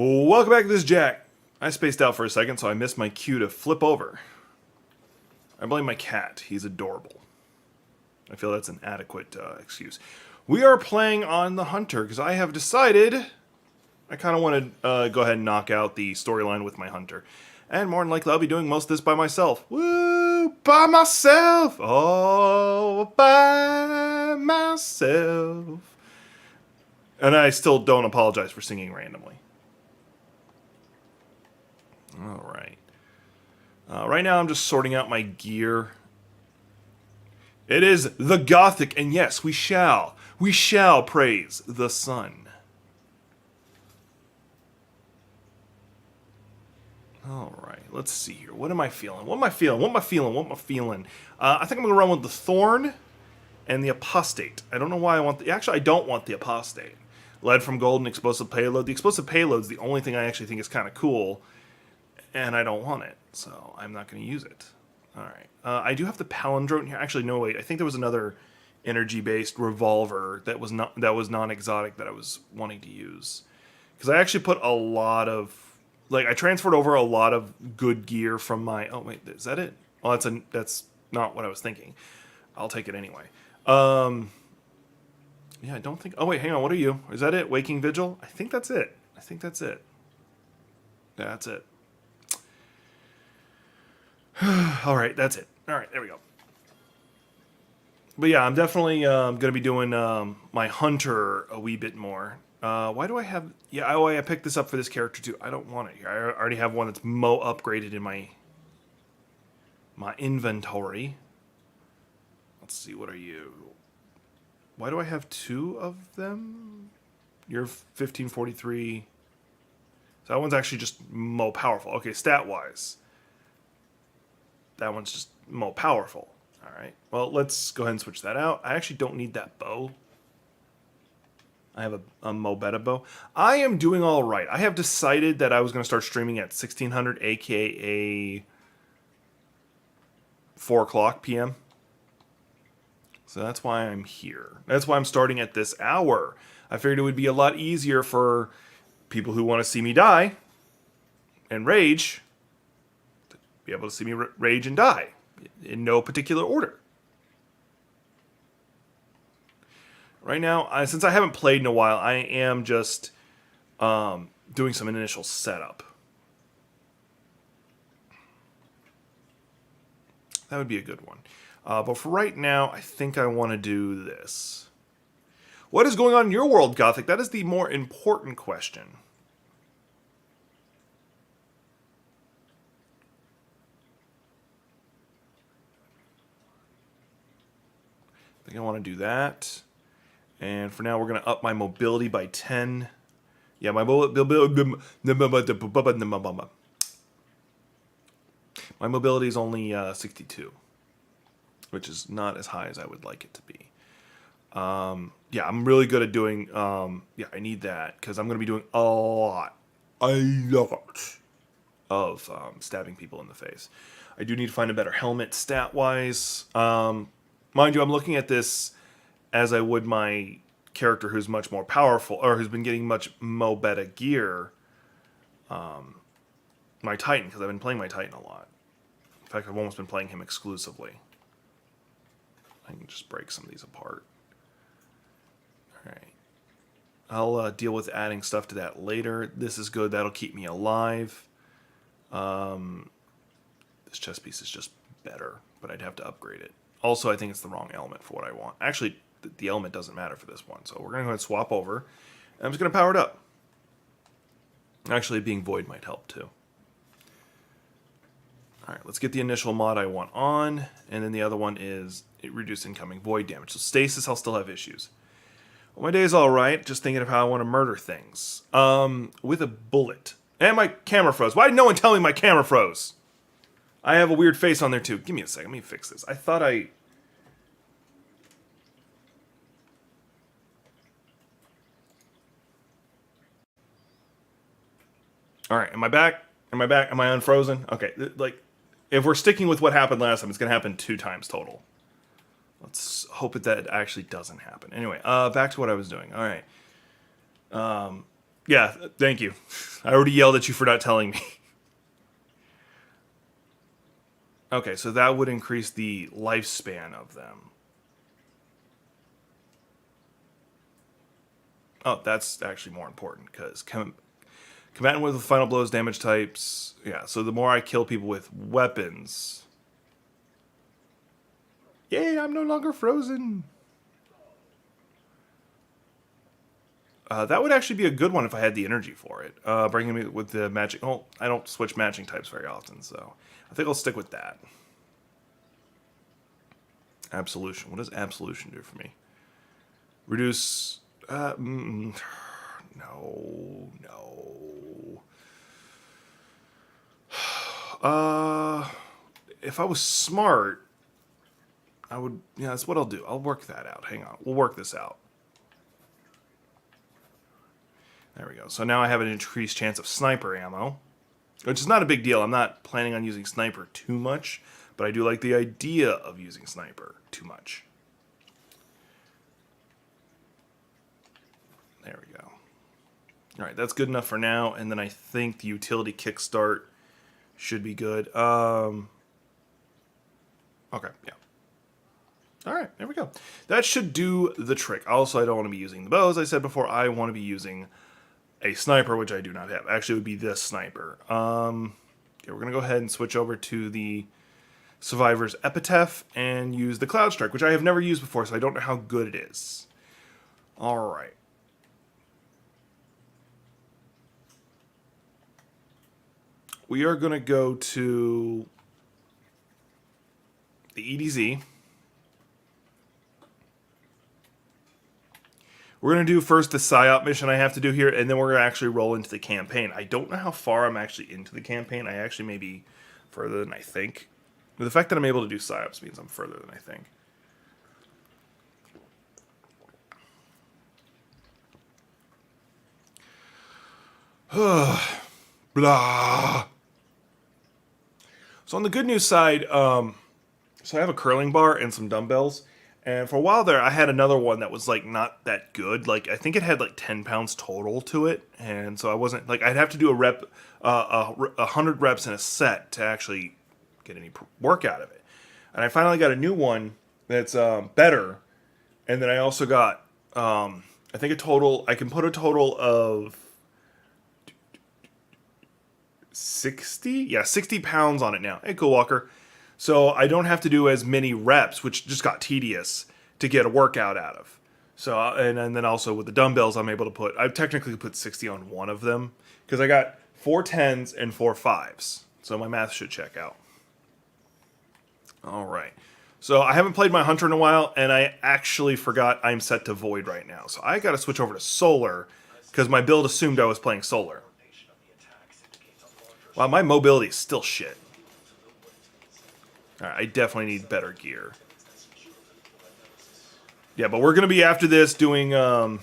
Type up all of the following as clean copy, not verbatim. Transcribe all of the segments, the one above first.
Welcome back to this Jack. I spaced out for a second, so I missed my cue to flip over. I blame my cat. He's adorable. I feel that's an adequate excuse. We are playing on the Hunter, because I have decided I kind of want to go ahead and knock out the storyline with my Hunter. And more than likely, I'll be doing most of this by myself. Woo! By myself! Oh, by myself. And I still don't apologize for singing randomly. Alright. Right now I'm just sorting out my gear. It is the Gothic, and yes, we shall praise the sun. Alright, let's see here. What am I feeling? I think I'm going to run with the Thorn and the Apostate. I don't know why I want the... Actually, I don't want the Apostate. Lead from gold and explosive payload. The explosive payload is the only thing I actually think is kind of cool. And I don't want it, so I'm not going to use it. Alright. I do have the Palindrome here. Actually, no, wait. I think there was another energy-based revolver that was non-exotic that I was wanting to use. Because I actually put a lot of... Like, I transferred over a lot of good gear from my... Oh, wait. Is that it? Oh, that's not what I was thinking. I'll take it anyway. Yeah, I don't think... Oh, wait. Hang on. What are you? Is that it? Waking Vigil? I think that's it. Yeah, that's it. Alright, that's it. Alright, there we go. But yeah, I'm definitely going to be doing my Hunter a wee bit more. Why do I have... Yeah, I picked this up for this character too. I don't want it here. I already have one that's upgraded in my inventory. Let's see, what are you? Why do I have two of them? You're 1543. So that one's actually just more powerful. Okay, stat-wise. That one's just more powerful. Alright, well, let's go ahead and switch that out. I actually don't need that bow. I have a Mo Betta bow. I am doing all right. I have decided that I was going to start streaming at 1600, aka 4 o'clock p.m. So that's why I'm here. That's why I'm starting at this hour. I figured it would be a lot easier for people who want to see me die and rage to be able to see me rage and die in no particular order. Right now, since I haven't played in a while, I am just doing some initial setup. That would be a good one. But for right now, I think I want to do this. What is going on in your world, Gothic? That is the more important question. I think I want to do that. And for now, we're going to up my mobility by 10. Yeah, my mobility is only 62, which is not as high as I would like it to be. Yeah, I'm really good at doing... yeah, I need that, because I'm going to be doing a lot of stabbing people in the face. I do need to find a better helmet stat-wise. Mind you, I'm looking at this as I would my character who's much more powerful, or who's been getting much Mo Betta gear, my Titan, because I've been playing my Titan a lot. In fact, I've almost been playing him exclusively. I can just break some of these apart. Alright. I'll deal with adding stuff to that later. This is good. That'll keep me alive. This chest piece is just better, but I'd have to upgrade it. Also, I think it's the wrong element for what I want. Actually, the element doesn't matter for this one, so we're going to go ahead and swap over. And I'm just going to power it up. Actually, being void might help too. Alright, let's get the initial mod I want on, and then the other one is reduce incoming void damage. So stasis, I'll still have issues. Well, my day is alright, just thinking of how I want to murder things. With a bullet. And my camera froze. Why did no one tell me my camera froze? I have a weird face on there too. Give me a second, let me fix this. I thought I... Alright, am I back? Am I unfrozen? Okay, like, if we're sticking with what happened last time, it's going to happen 2 times total. Let's hope that actually doesn't happen. Anyway, back to what I was doing. Alright. Yeah, thank you. I already yelled at you for not telling me. Okay, so that would increase the lifespan of them. Oh, that's actually more important, because combatant with final blows, damage types. Yeah, so the more I kill people with weapons. Yay, I'm no longer frozen. That would actually be a good one if I had the energy for it. Bringing me with the magic. Oh, I don't switch matching types very often, so I think I'll stick with that. Absolution. What does Absolution do for me? Reduce. No. If I was smart, I would. Yeah, that's what I'll do. I'll work that out. Hang on. We'll work this out. There we go. So now I have an increased chance of sniper ammo, which is not a big deal. I'm not planning on using sniper too much, but I do like the idea of using sniper too much. There we go. All right, that's good enough for now, and then I think the utility kickstart should be good. Okay, yeah. All right, there we go. That should do the trick. Also, I don't want to be using the bow. As I said before, I want to be using a sniper, which I do not have. Actually, it would be this sniper. Okay, we're going to go ahead and switch over to the Survivor's Epitaph and use the Cloud Strike, which I have never used before, so I don't know how good it is. All right. We are going to go to the EDZ. We're going to do first the PSYOP mission I have to do here, and then we're going to actually roll into the campaign. I don't know how far I'm actually into the campaign. I actually may be further than I think. But the fact that I'm able to do PSYOPs means I'm further than I think. Blah. So on the good news side, so I have a curling bar and some dumbbells. And for a while there, I had another one that was like not that good. Like I think it had like 10 pounds total to it, and so I wasn't like I'd have to do a 100 reps in a set to actually get any work out of it. And I finally got a new one that's better, and then I also got I think a total. I can put a total of 60. Yeah, 60 pounds on it now. Hey, Cool Walker. So I don't have to do as many reps, which just got tedious to get a workout out of. So and then also with the dumbbells, I'm able to put. I've technically put 60 on one of them because I got 4 10s and 4 5s. So my math should check out. All right. So I haven't played my Hunter in a while, and I actually forgot I'm set to Void right now. So I got to switch over to Solar because my build assumed I was playing Solar. Wow, my mobility is still shit. All right, I definitely need better gear. Yeah, but we're going to be after this doing... we are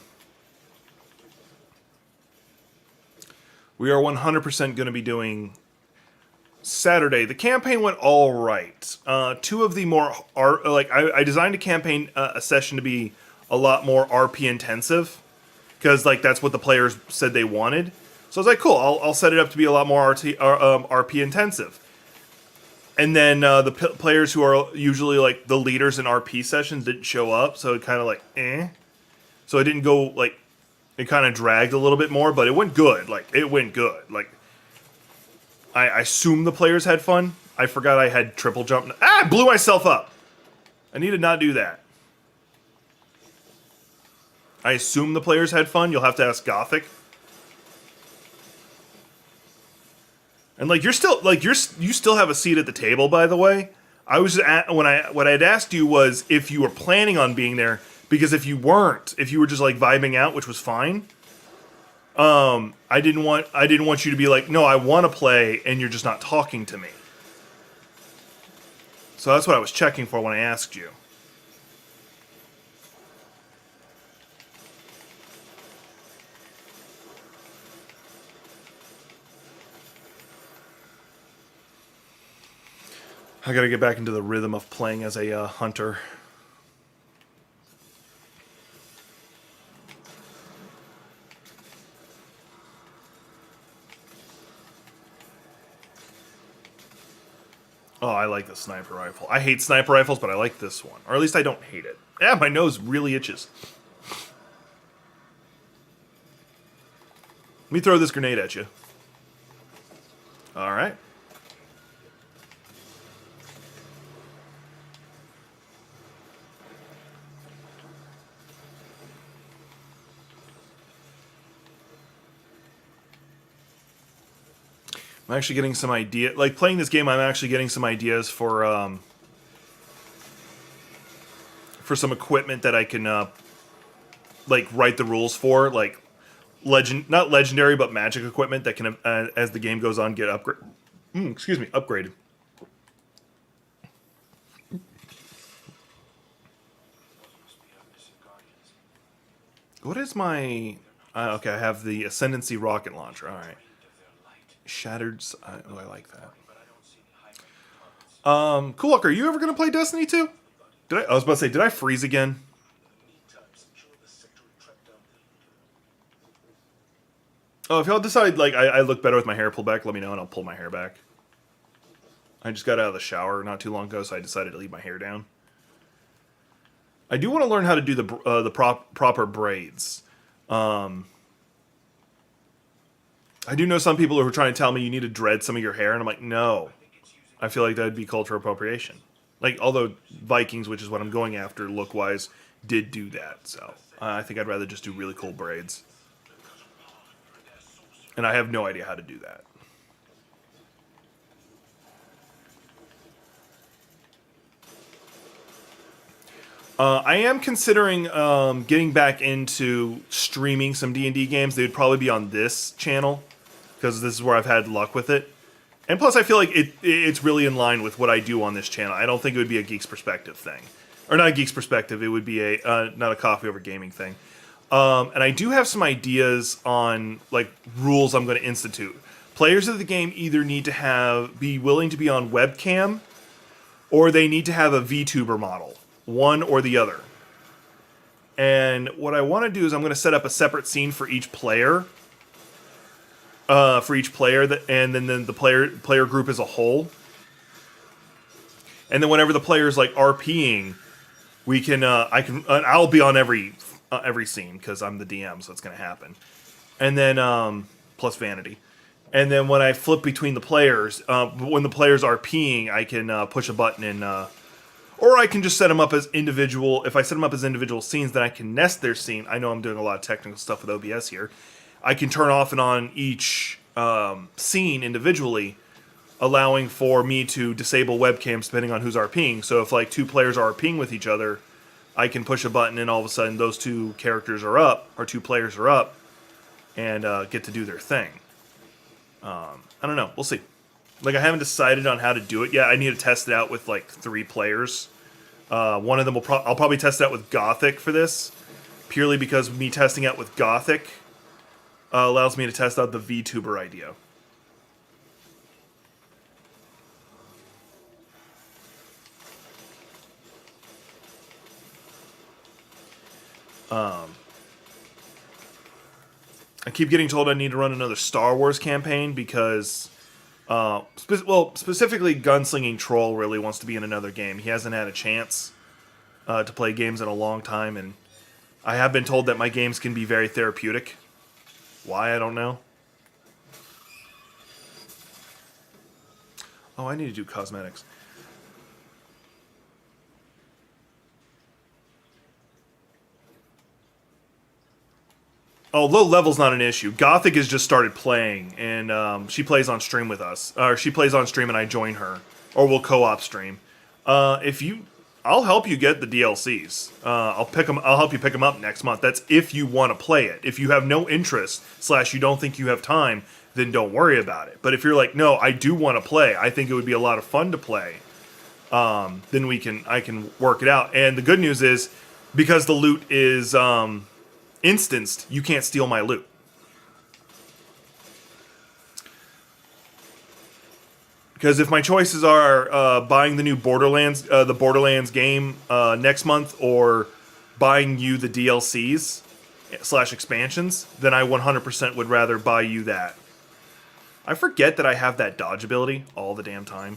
100% going to be doing Saturday. The campaign went all right. Two of the more... I designed a campaign, a session to be a lot more RP intensive. Because that's what the players said they wanted. So I was like, cool, I'll set it up to be a lot more RP intensive. And then the players who are usually like the leaders in RP sessions didn't show up, so it kind of So it didn't go it kind of dragged a little bit more, but it went good. It went good. I assume the players had fun. I forgot I had triple jump. I blew myself up. I need to not do that. I assume the players had fun. You'll have to ask Gothic. And you still have a seat at the table, by the way. I was what I had asked you was if you were planning on being there, because if you weren't, if you were just vibing out, which was fine, I didn't want you to be like, no, I want to play, and you're just not talking to me. So that's what I was checking for when I asked you. I gotta get back into the rhythm of playing as a hunter. Oh, I like the sniper rifle. I hate sniper rifles, but I like this one. Or at least I don't hate it. Yeah, my nose really itches. Let me throw this grenade at you. Alright. I'm actually getting some idea. Like, playing this game, I'm actually getting some ideas for some equipment that I can, like, write the rules for. Like, not legendary, but magic equipment that can, as the game goes on, get upgraded. What is my... okay, I have the Ascendancy rocket launcher. All right. Shattered... oh, I like that. Cool, are you ever going to play Destiny 2? I was about to say, did I freeze again? Oh, if y'all decide, like, I look better with my hair pulled back, let me know and I'll pull my hair back. I just got out of the shower not too long ago, so I decided to leave my hair down. I do want to learn how to do the proper braids. I do know some people who are trying to tell me you need to dread some of your hair, and I'm like, no. I feel like that would be cultural appropriation. Like, although Vikings, which is what I'm going after look-wise, did do that, so I think I'd rather just do really cool braids. And I have no idea how to do that. I am considering getting back into streaming some D&D games. They would probably be on this channel, because this is where I've had luck with it. And plus, I feel like it's really in line with what I do on this channel. I don't think it would be a Geek's Perspective thing. Or not a Geek's Perspective, it would be not a coffee over gaming thing. And I do have some ideas on, like, rules I'm going to institute. Players of the game either need to be willing to be on webcam, or they need to have a VTuber model. One or the other. And what I want to do is I'm going to set up a separate scene for each player. And then the player group as a whole. And then whenever the player's, like, RPing, we can I'll be on every scene because I'm the DM, so it's going to happen. And then plus vanity. And then when I flip between the players, when the players are RPing, I can push a button and or I can just set them up as individual. If I set them up as individual scenes, then I can nest their scene. I know I'm doing a lot of technical stuff with OBS here. I can turn off and on each scene individually, allowing for me to disable webcams depending on who's RPing. So if, like, two players are RPing with each other, I can push a button and all of a sudden those two characters are up, or two players are up, and get to do their thing. I don't know. We'll see. Like, I haven't decided on how to do it yet. I need to test it out with, like, 3 players. One of them I'll probably test it out with Gothic for this, purely because me testing out with Gothic allows me to test out the VTuber idea. I keep getting told I need to run another Star Wars campaign because, specifically Gunslinging Troll really wants to be in another game. He hasn't had a chance to play games in a long time, and I have been told that my games can be very therapeutic. Why, I don't know. Oh, I need to do cosmetics. Oh, low level's not an issue. Gothic has just started playing, and she plays on stream with us. Or she plays on stream and I join her. Or we'll co-op stream. I'll help you get the DLCs. I'll help you pick them up next month. That's if you want to play it. If you have no interest, / you don't think you have time, then don't worry about it. But if you're like, no, I do want to play, I think it would be a lot of fun to play, then I can work it out. And the good news is, because the loot is instanced, you can't steal my loot. Because if my choices are buying the new Borderlands game next month, or buying you the DLCs / expansions, then I 100% would rather buy you that. I forget that I have that dodge ability all the damn time.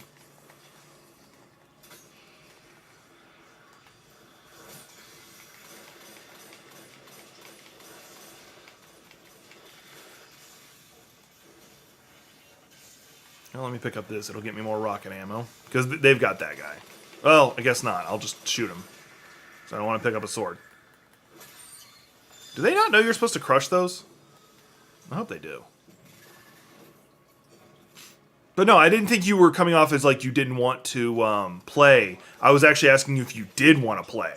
Well, let me pick up this. It'll get me more rocket ammo. Because they've got that guy. Well, I guess not. I'll just shoot him. So I don't want to pick up a sword. Do they not know you're supposed to crush those? I hope they do. But no, I didn't think you were coming off as like you didn't want to play. I was actually asking you if you did want to play.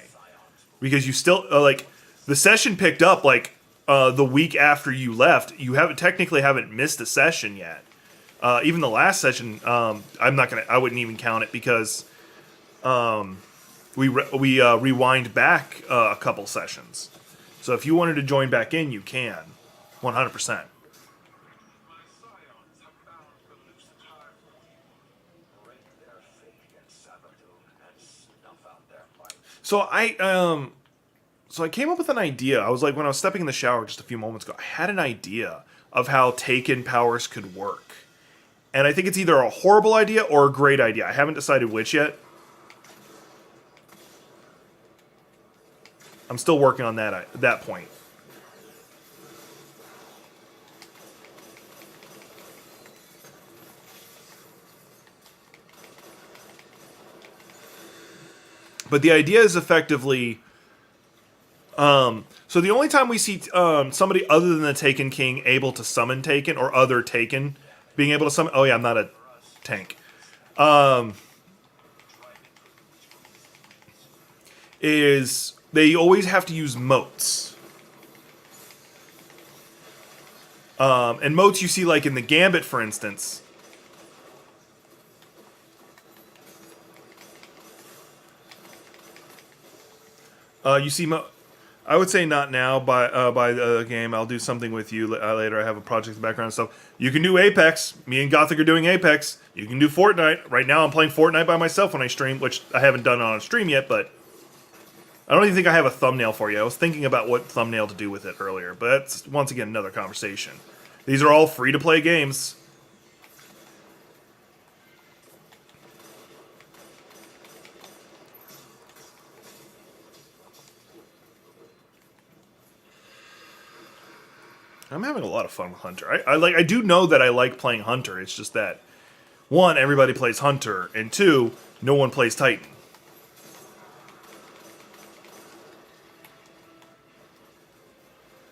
Because you still, like, the session picked up, like, the week after you left. You technically haven't missed a session yet. Even the last session, I wouldn't even count it because we rewind back a couple sessions. So if you wanted to join back in, you can, 100%. So I came up with an idea. I was like, when I was stepping in the shower just a few moments ago, I had an idea of how Taken powers could work. And I think it's either a horrible idea or a great idea. I haven't decided which yet. I'm still working on that point. But the idea is effectively... so the only time we see somebody other than the Taken King able to summon Taken, or other Taken being able to summon... Oh yeah, I'm not a tank. Is they always have to use moats. And moats you see like in the Gambit, for instance. You see, I would say not now. By the game, I'll do something with you later. I have a project background and stuff. You can do Apex. Me and Gothic are doing Apex. You can do Fortnite. Right now, I'm playing Fortnite by myself when I stream, which I haven't done on a stream yet, but I don't even think I have a thumbnail for you. I was thinking about what thumbnail to do with it earlier, but that's, once again, another conversation. These are all free-to-play games. I'm having a lot of fun with Hunter. I do know that I like playing Hunter. It's just that, one, everybody plays Hunter, and two, no one plays Titan.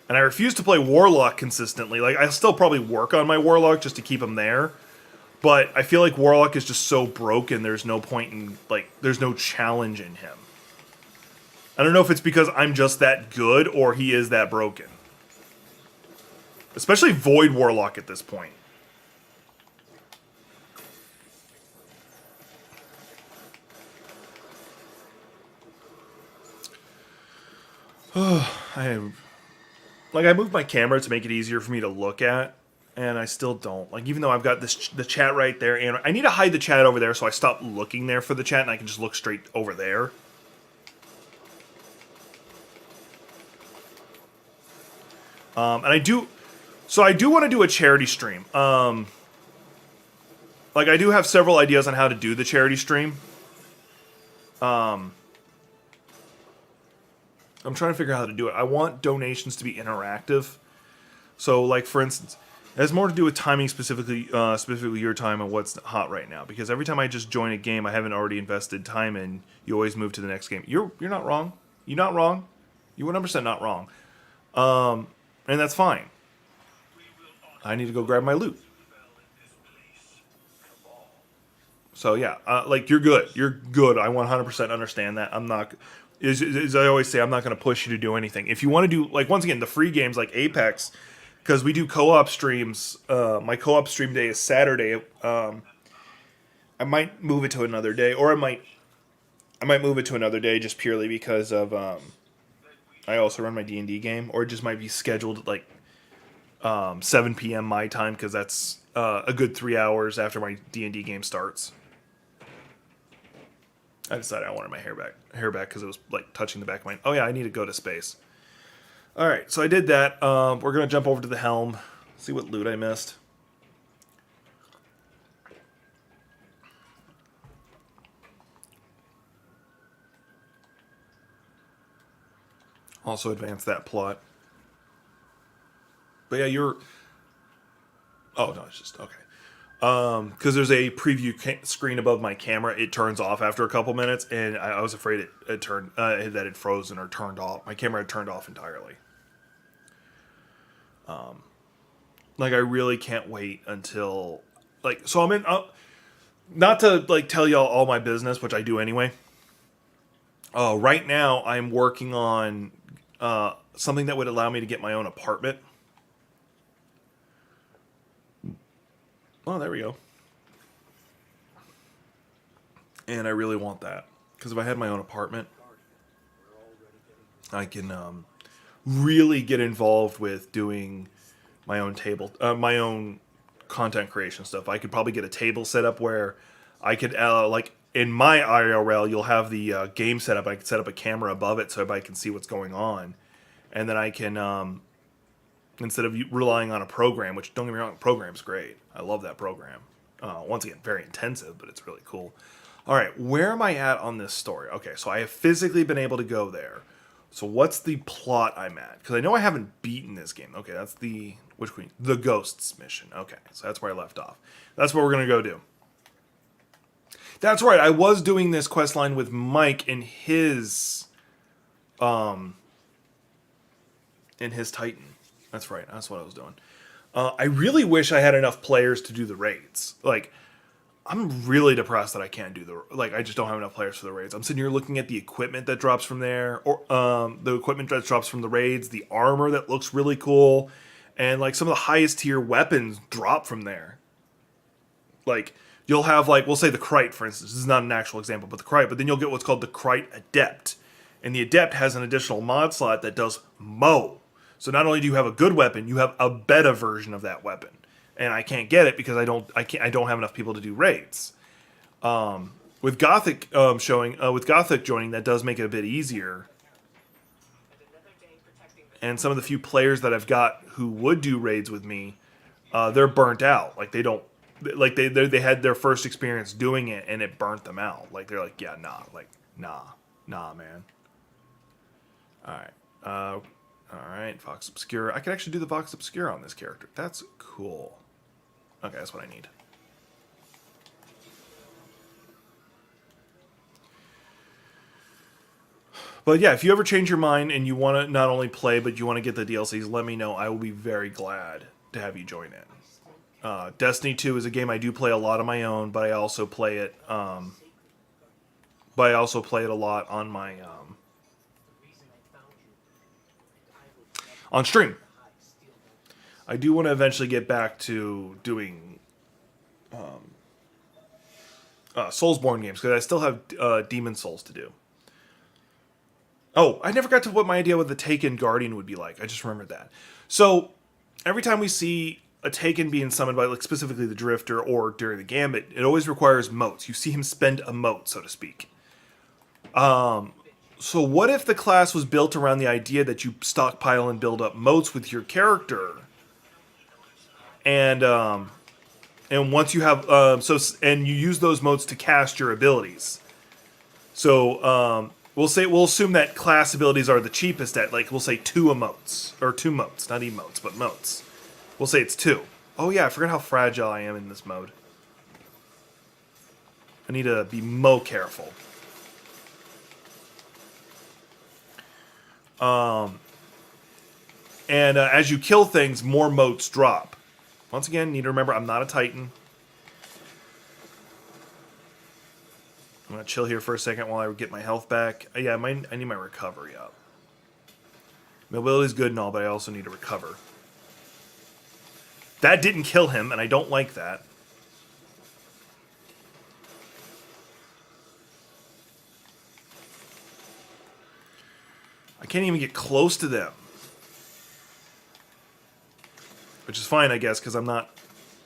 And I refuse to play Warlock consistently. Like, I'll still probably work on my Warlock just to keep him there. But I feel like Warlock is just so broken, there's no point in, like, there's no challenge in him. I don't know if it's because I'm just that good, or he is that broken. Especially Void Warlock at this point. I moved my camera to make it easier for me to look at, and I still don't. Like, even though I've got the chat right there, and I need to hide the chat over there so I stop looking there for the chat and I can just look straight over there. And I do want to do a charity stream. Like, I do have several ideas on how to do the charity stream. I'm trying to figure out how to do it. I want donations to be interactive. So, like, for instance, it has more to do with timing, specifically your time and what's hot right now. Because every time I just join a game I haven't already invested time in, you always move to the next game. You're not wrong. You're not wrong. You're 100% not wrong. And that's fine. I need to go grab my loot. So yeah, like, you're good. You're good. I 100% understand that. I'm not, as I always say, I'm not going to push you to do anything. If you want to do, like, once again, the free games like Apex, because we do co-op streams. My co-op stream day is Saturday. I might move it to another day, or I might move it to another day just purely because of I also run my D&D game, or it just might be scheduled like 7 p.m. my time, because that's a good 3 hours after my D&D game starts. I decided I wanted my hair back because it was like touching the back of my... Oh yeah, I need to go to space. Alright, so I did that. We're going to jump over to the helm, see what loot I missed. Also advance that plot. But yeah, you're... Oh, no, it's just... Okay. Because there's a preview screen above my camera. It turns off after a couple minutes, and I was afraid it turned that it frozen or turned off. My camera had turned off entirely. Like I really can't wait until like so I'm in. Not to like tell y'all all my business, which I do anyway. Right now I'm working on something that would allow me to get my own apartment. Oh, there we go. And I really want that. Because if I had my own apartment, I can really get involved with doing my own my own content creation stuff. I could probably get a table set up where I could, like, in my IRL, you'll have the game set up. I can set up a camera above it so everybody can see what's going on. And then I can, instead of relying on a program, which don't get me wrong, the program's great. I love that program. Once again, very intensive, but it's really cool. All right, where am I at on this story? Okay, so I have physically been able to go there. So what's the plot I'm at? Because I know I haven't beaten this game. Okay, that's the, which queen? The Ghosts mission. Okay, so that's where I left off. That's what we're going to go do. That's right, I was doing this quest line with Mike in his Titan. That's right, that's what I was doing. I really wish I had enough players to do the raids. Like, I'm really depressed that I can't do the, like, I just don't have enough players for the raids. I'm sitting here looking at the equipment that drops from there, or the equipment that drops from the raids, the armor that looks really cool, and like some of the highest tier weapons drop from there. Like, you'll have, like, we'll say the Krite, for instance. This is not an actual example, but the Krite, but then you'll get what's called the Krite Adept. And the Adept has an additional mod slot that does Mow. So not only do you have a good weapon, you have a beta version of that weapon. And I can't get it because I don't have enough people to do raids. With Gothic with Gothic joining, that does make it a bit easier. And some of the few players that I've got who would do raids with me, they're burnt out. Like they don't, like they had their first experience doing it and it burnt them out. Like they're like, yeah, nah, man. All right, Vox Obscura. I can actually do the Vox Obscura on this character. That's cool. Okay, that's what I need. But yeah, if you ever change your mind and you want to not only play, but you want to get the DLCs, let me know. I will be very glad to have you join in. Destiny 2 is a game I do play a lot on my own, but I also play it. A lot on my on stream. I do want to eventually get back to doing Soulsborne games because I still have Demon Souls to do. Oh, I never got to what my idea what the Taken Guardian would be like. I just remembered that. So every time we see a Taken being summoned by, like, specifically the Drifter or during the Gambit, it always requires motes. You see him spend a mote, so to speak. So what if the class was built around the idea that you stockpile and build up motes with your character, and once you have and you use those motes to cast your abilities. So we'll assume that class abilities are the cheapest at, like, we'll say two motes, not emotes, but motes. We'll say it's 2. Oh yeah, I forgot how fragile I am in this mode. I need to be careful. And as you kill things, more motes drop. Once again, need to remember, I'm not a Titan. I'm going to chill here for a second while I get my health back. Yeah, I need my recovery up. Mobility's good and all, but I also need to recover. That didn't kill him, and I don't like that. I can't even get close to them. Which is fine, I guess, because I'm not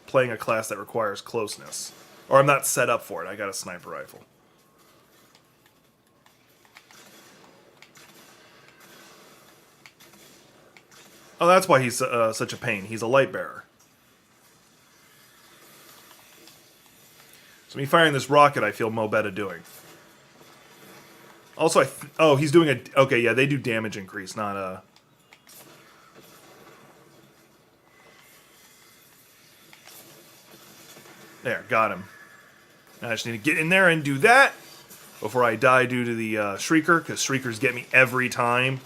playing a class that requires closeness. Or I'm not set up for it. I got a sniper rifle. Oh, that's why he's such a pain. He's a light bearer. So me firing this rocket, I feel Mo better doing. Also, he's doing a... Okay, yeah, they do damage increase, not a... There, got him. Now I just need to get in there and do that before I die due to the Shrieker, because Shriekers get me every time.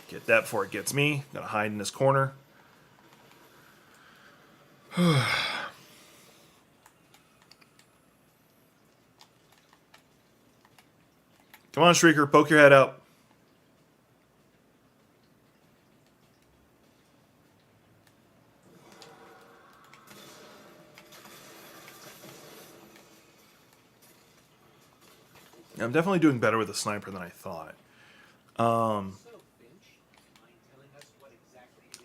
Get that before it gets me. Gotta hide in this corner. Come on, Shrieker, poke your head out. I'm definitely doing better with a sniper than I thought.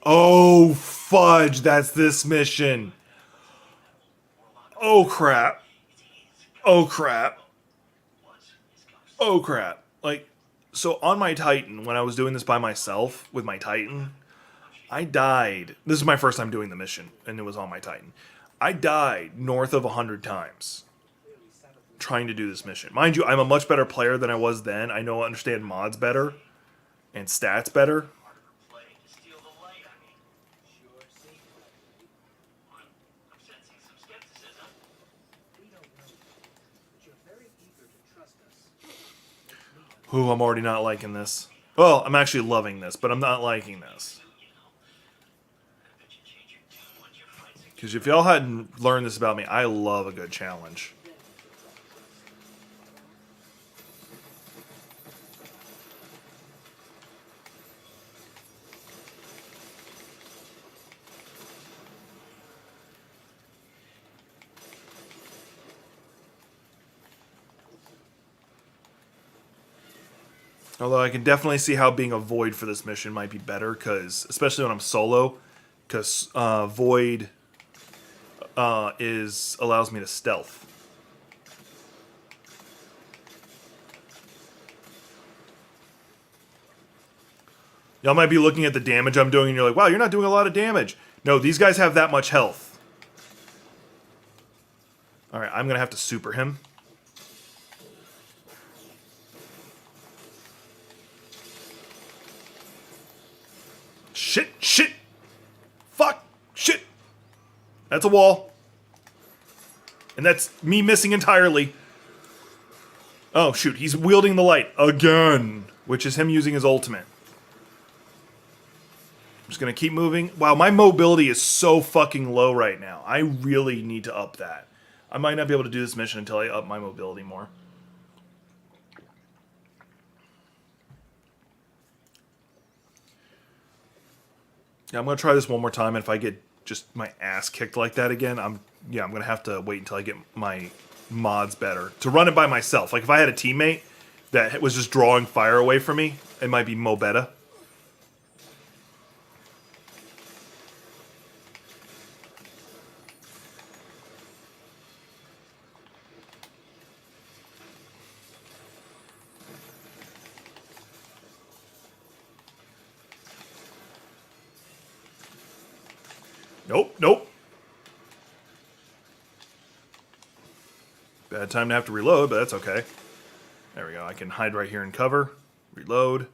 Oh, fudge, that's this mission. Oh, crap. Oh, crap. Oh, crap. Like, so on my Titan, when I was doing this by myself with my Titan, I died. This is my first time doing the mission, and it was on my Titan. I died north of 100 times trying to do this mission. Mind you, I'm a much better player than I was then. I know I understand mods better and stats better. Ooh, I'm already not liking this. Well, I'm actually loving this, but I'm not liking this. Because if y'all hadn't learned this about me, I love a good challenge. Although I can definitely see how being a Void for this mission might be better, because especially when I'm solo, because Void allows me to stealth. Y'all might be looking at the damage I'm doing, and you're like, "Wow, you're not doing a lot of damage." No, these guys have that much health. All right, I'm gonna have to super him. Shit, shit. Fuck, shit. That's a wall. And that's me missing entirely. Oh, shoot, he's wielding the light again, which is him using his ultimate. I'm just gonna keep moving. Wow, my mobility is so fucking low right now. I really need to up that. I might not be able to do this mission until I up my mobility more. Yeah, I'm gonna try this one more time, and if I get just my ass kicked like that again, I'm gonna have to wait until I get my mods better to run it by myself. Like if I had a teammate that was just drawing fire away from me, it might be mo better. Nope, nope. Bad time to have to reload, but that's okay. There we go. I can hide right here and cover. Reload.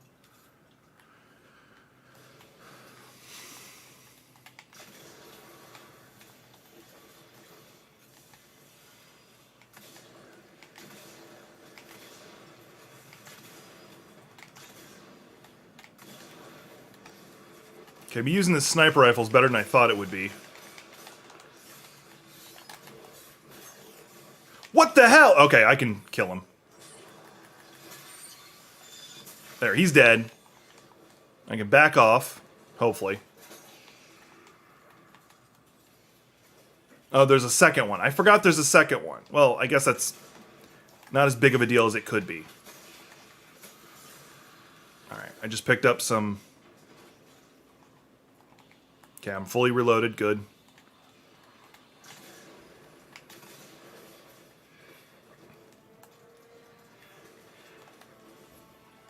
Okay, me using this sniper rifle is better than I thought it would be. What the hell? Okay, I can kill him. There, he's dead. I can back off, hopefully. Oh, there's a second one. I forgot there's a second one. Well, I guess that's not as big of a deal as it could be. Alright, I just picked up some... Okay, I'm fully reloaded. Good.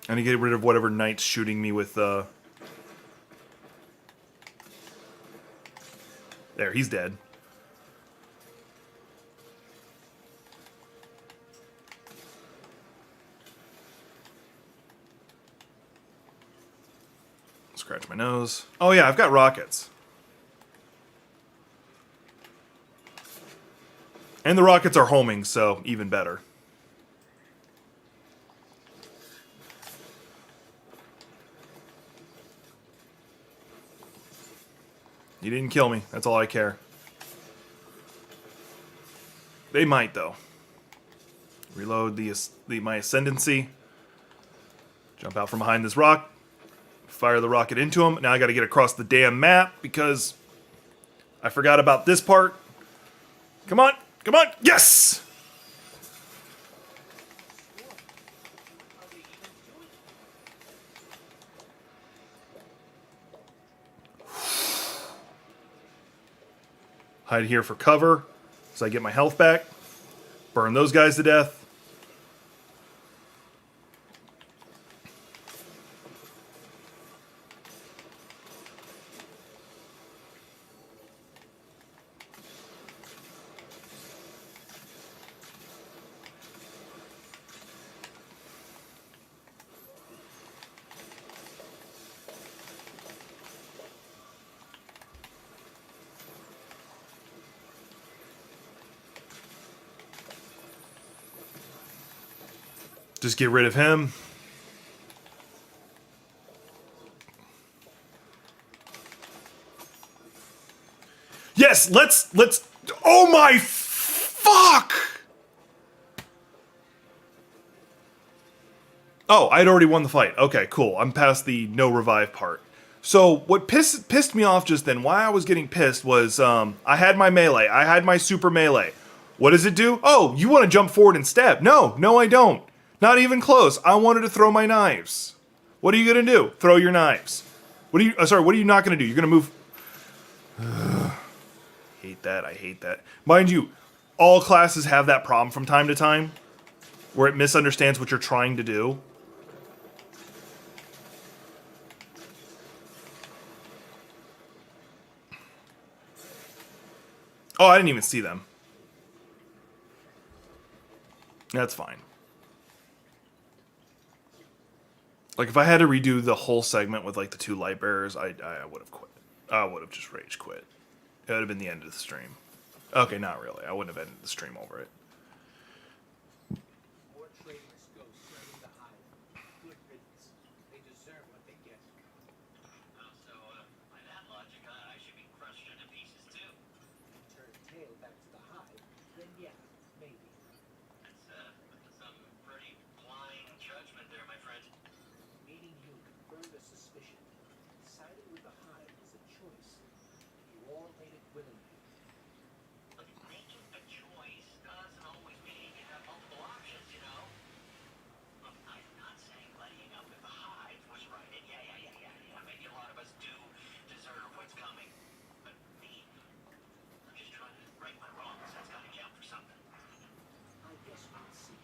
I need to get rid of whatever knight's shooting me with, There, he's dead. Scratch my nose. Oh yeah, I've got rockets. And the rockets are homing, so even better. You didn't kill me. That's all I care. They might, though. Reload my ascendancy. Jump out from behind this rock. Fire the rocket into him. Now I gotta get across the damn map because I forgot about this part. Come on! Come on! Yes! Hide here for cover so I get my health back. Burn those guys to death. Just get rid of him. Yes, let's oh my fuck! Oh, I'd already won the fight. Okay, cool. I'm past the no revive part. So what pissed me off just then, why I was getting pissed was I had my melee. I had my super melee. What does it do? Oh, you want to jump forward and stab. No, I don't. Not even close. I wanted to throw my knives. What are you gonna do? Throw your knives. What are you? What are you not gonna do? You're gonna move. Hate that. I hate that. Mind you, all classes have that problem from time to time, where it misunderstands what you're trying to do. Oh, I didn't even see them. That's fine. Like, if I had to redo the whole segment with, like, the 2 light bearers, I would have quit. I would have just rage quit. It would have been the end of the stream. Okay, not really. I wouldn't have ended the stream over it. More traitors go serving the Hive. Good riddance. They deserve what they get. So, by that logic, I should be crushed into pieces, too. Turn tail back to the Hive, then yeah, maybe. That's some pretty blind judgment there, my friend. Meeting you confirmed a suspicion. Siding with the Hive is a choice. You all made it willingly. But making a choice doesn't always mean you have multiple options, you know? Look, I'm not saying letting up with the Hive was right. And yeah. Maybe a lot of us do deserve what's coming. But me, I'm just trying to right my wrongs. That's gotta count for something. I guess we'll see.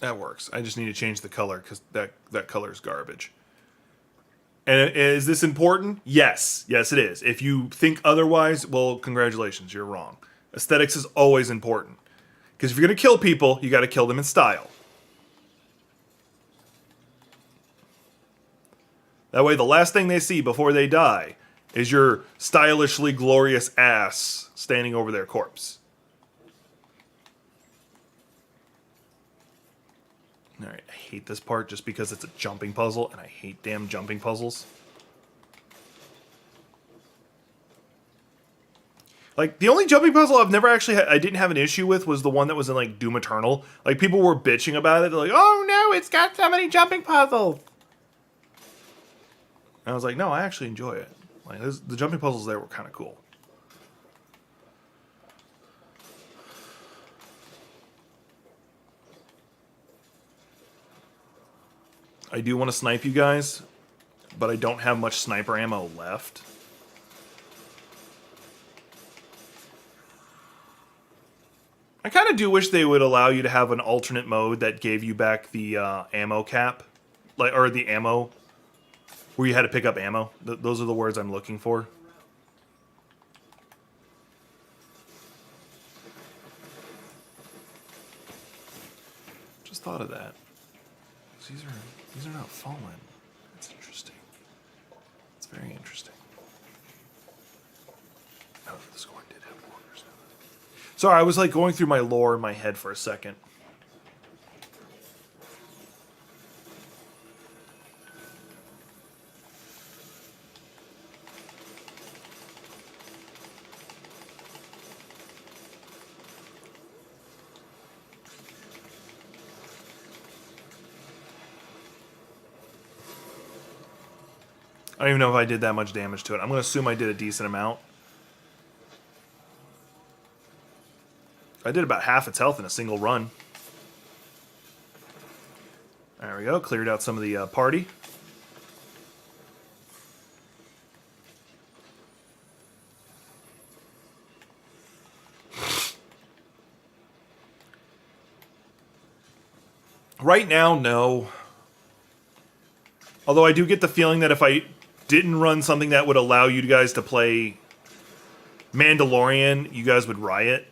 That works. I just need to change the color because that color is garbage. And is this important? Yes. Yes, it is. If you think otherwise, well, congratulations, you're wrong. Aesthetics is always important. Because if you're going to kill people, you got to kill them in style. That way, the last thing they see before they die is your stylishly glorious ass standing over their corpse. Alright, I hate this part just because it's a jumping puzzle, and I hate damn jumping puzzles. Like, the only jumping puzzle I've never actually I didn't have an issue with was the one that was in, like, Doom Eternal. Like, people were bitching about it. They're like, oh no, it's got so many jumping puzzles. And I was like, no, I actually enjoy it. Like, the jumping puzzles there were kind of cool. I do want to snipe you guys, but I don't have much sniper ammo left. I kind of do wish they would allow you to have an alternate mode that gave you back the ammo cap, like, or the ammo, where you had to pick up ammo. Those are the words I'm looking for. Just thought of that. These are not fallen. That's interesting. It's very interesting. Oh, the scorn did have borders. Sorry, I was like going through my lore in my head for a second. I don't even know if I did that much damage to it. I'm going to assume I did a decent amount. I did about half its health in a single run. There we go. Cleared out some of the party. Right now, no. Although I do get the feeling that if I didn't run something that would allow you guys to play Mandalorian, you guys would riot.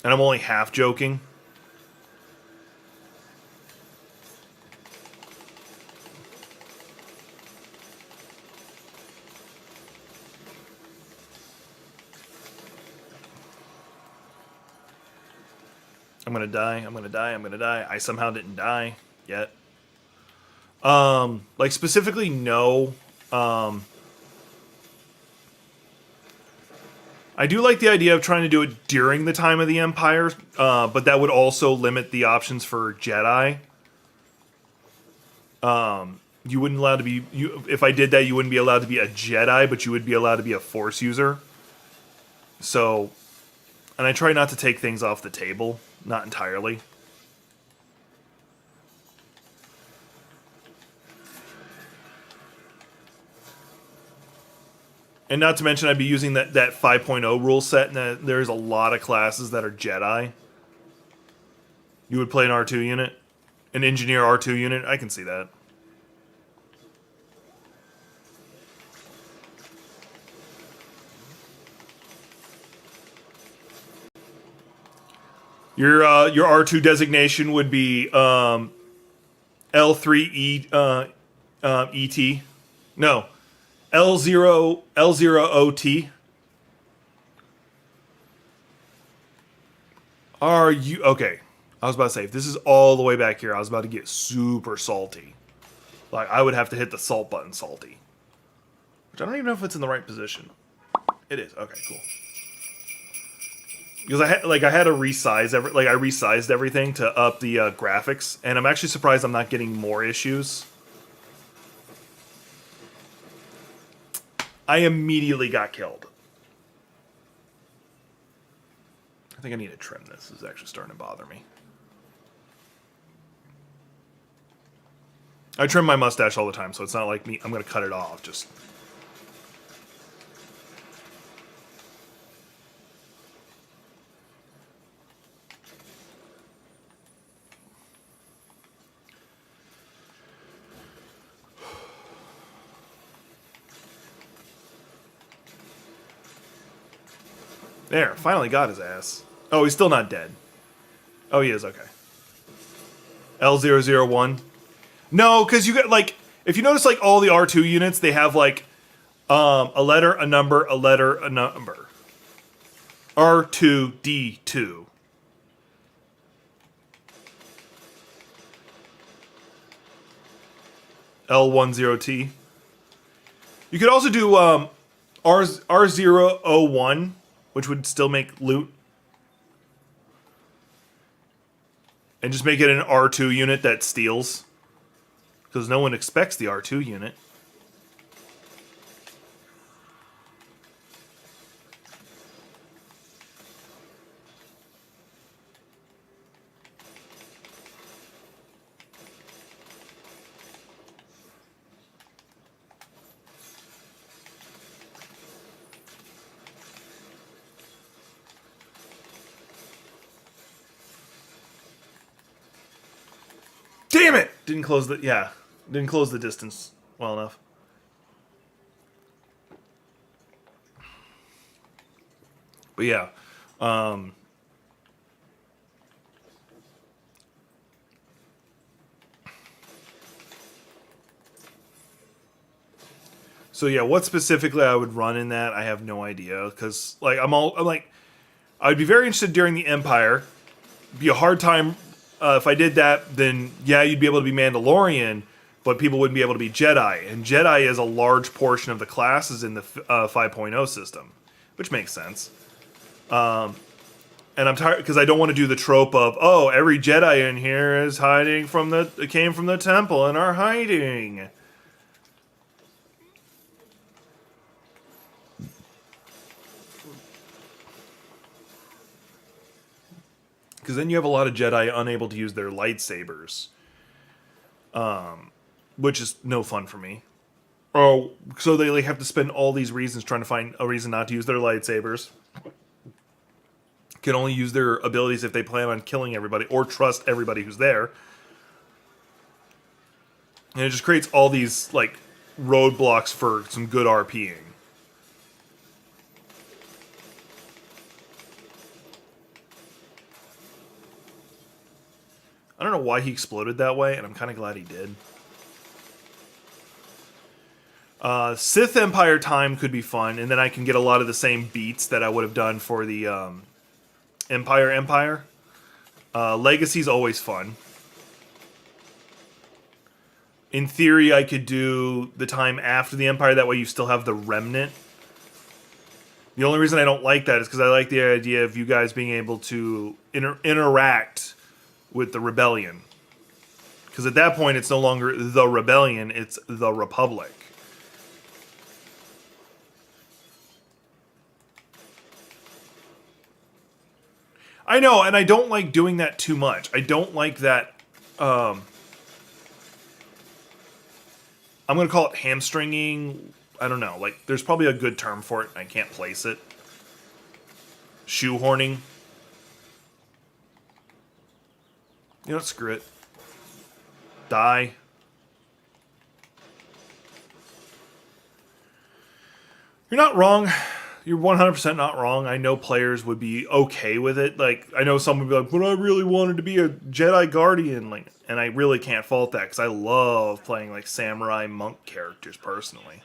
And I'm only half joking. I'm gonna die, I'm gonna die, I'm gonna die. I somehow didn't die yet. Like specifically, no. I do like the idea of trying to do it during the time of the Empire, but that would also limit the options for Jedi. You wouldn't allow to be if I did that, you wouldn't be allowed to be a Jedi, but you would be allowed to be a Force user. So, and I try not to take things off the table, not entirely. And not to mention, I'd be using that 5.0 rule set, and there's a lot of classes that are Jedi. You would play an R2 unit? An engineer R2 unit? I can see that. Your R2 designation would be L3E ET. No, L0OT. Are you okay? I was about to say, if this is all the way back here, I was about to get super salty. Like, I would have to hit the salt button salty. Which I don't even know if it's in the right position. It is. Okay, cool. Because I had to resize I resized everything to up the graphics, and I'm actually surprised I'm not getting more issues. I immediately got killed. I think I need to trim this. This is actually starting to bother me. I trim my mustache all the time, so it's not like me. I'm going to cut it off. Just. There, finally got his ass. Oh, he's still not dead. Oh, he is, okay. L001. No, because you got, like, if you notice, like, all the R2 units, they have, like, a letter, a number, a letter, a number. R2D2. L10T. You could also do R001, which would still make loot. And just make it an R2 unit that steals. Because no one expects the R2 unit. Damn it! Didn't close the distance well enough. But yeah. So yeah, what specifically I would run in that, I have no idea. Because like I'm like, I'd be very interested during the Empire. Be a hard time if I did that. Then yeah, you'd be able to be Mandalorian, but people wouldn't be able to be Jedi. And Jedi is a large portion of the classes in the 5.0 system, which makes sense. And I'm tired because I don't want to do the trope of, oh, every Jedi in here is hiding from came from the temple and are hiding. Because then you have a lot of Jedi unable to use their lightsabers, which is no fun for me. Oh, so they like, have to spend all these reasons trying to find a reason not to use their lightsabers. Can only use their abilities if they plan on killing everybody or trust everybody who's there. And it just creates all these like roadblocks for some good RPing. I don't know why he exploded that way, and I'm kind of glad he did. Sith Empire time could be fun, and then I can get a lot of the same beats that I would have done for the Empire. Legacy's always fun. In theory, I could do the time after the Empire, that way you still have the Remnant. The only reason I don't like that is because I like the idea of you guys being able to interact with the Rebellion. Because at that point, it's no longer the Rebellion, it's the Republic. I know, and I don't like doing that too much. I don't like that. I'm going to call it hamstringing. I don't know. Like, there's probably a good term for it. I can't place it. Shoehorning. You know what? Screw it. Die. You're not wrong. You're 100% not wrong. I know players would be okay with it. Like, I know some would be like, but I really wanted to be a Jedi Guardian. Like, and I really can't fault that because I love playing, like, samurai monk characters personally.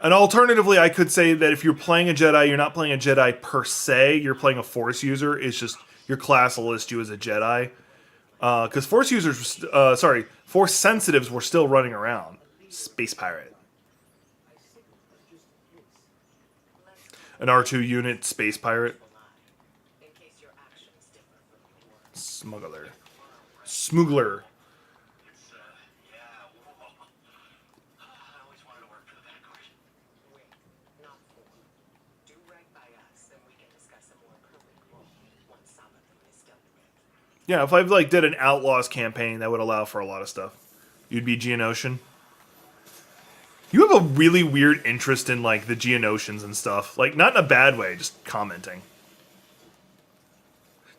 And alternatively, I could say that if you're playing a Jedi, you're not playing a Jedi per se. You're playing a Force user. It's just your class will list you as a Jedi. Because Force users, Force sensitives were still running around. Space pirate. An R2 unit, space pirate. Smuggler. Smuggler. Yeah, if I like did an Outlaws campaign, that would allow for a lot of stuff. You'd be Geonosian. You have a really weird interest in like the Geonosians and stuff. Like, not in a bad way, just commenting.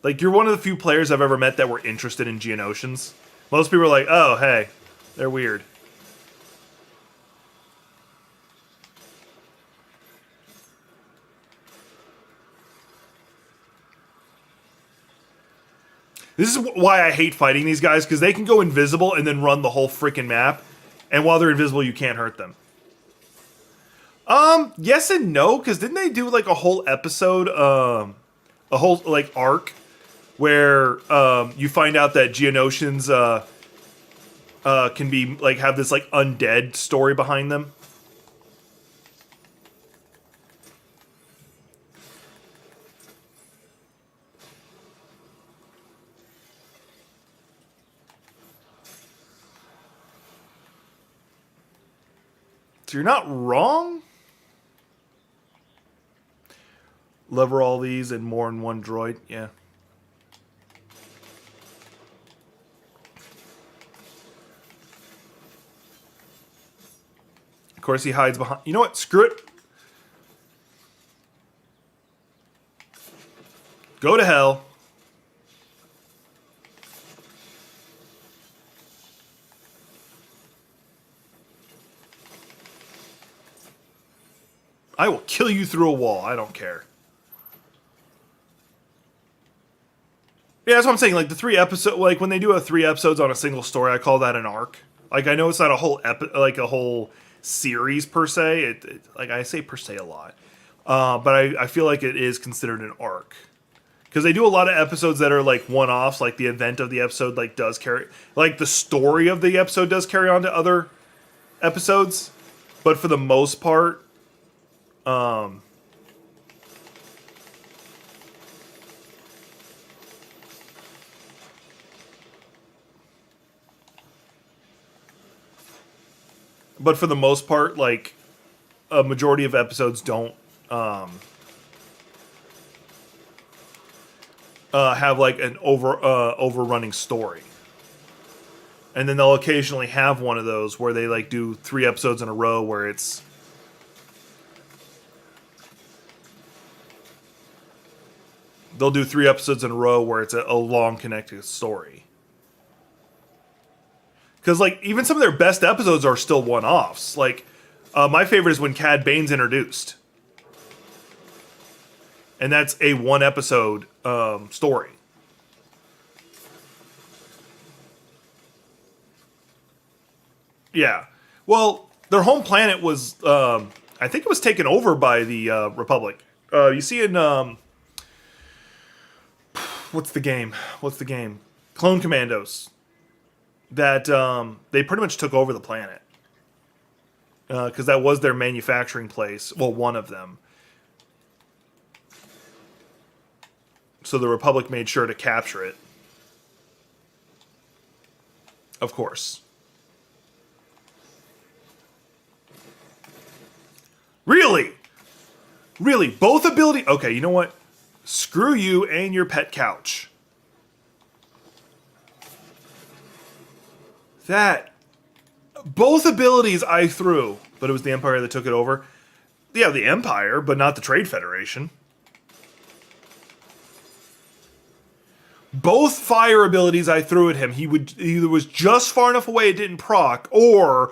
Like, you're one of the few players I've ever met that were interested in Geonosians. Most people are like, oh, hey, they're weird. This is why I hate fighting these guys, because they can go invisible and then run the whole freaking map. And while they're invisible, you can't hurt them. Yes and no, because didn't they do like a whole episode, a whole like arc where you find out that Geonosians can be like have this like undead story behind them? So you're not wrong. Lever all these and more in one droid. Yeah. Of course, he hides behind. You know what? Screw it. Go to hell. I will kill you through a wall. I don't care. Yeah, that's what I'm saying. Like the 3 episodes, like when they do 3 episodes on a single story, I call that an arc. Like, I know it's not a whole like a whole series per se. Like, I say per se a lot, but I feel like it is considered an arc because they do a lot of episodes that are like one-offs. Like the event of the episode like does carry, like the story of the episode does carry on to other episodes, but for the most part, like a majority of episodes don't have like an overrunning story, and then they'll occasionally have one of those where they like do 3 episodes in a row where it's they'll do 3 episodes in a row where it's a long connected story. Because like even some of their best episodes are still one-offs. Like my favorite is when Cad Bane's introduced, and that's a 1 episode story. Yeah. Well, their home planet was, I think it was taken over by the Republic. You see in, what's the game? Clone Commandos. That they pretty much took over the planet. Because that was their manufacturing place. Well, one of them. So the Republic made sure to capture it. Of course. Really? Really? Both ability? Okay, you know what? Screw you and your pet couch. That. Both abilities I threw, but it was the Empire that took it over. Yeah, the Empire, but not the Trade Federation. Both fire abilities I threw at him, he would either was just far enough away it didn't proc, or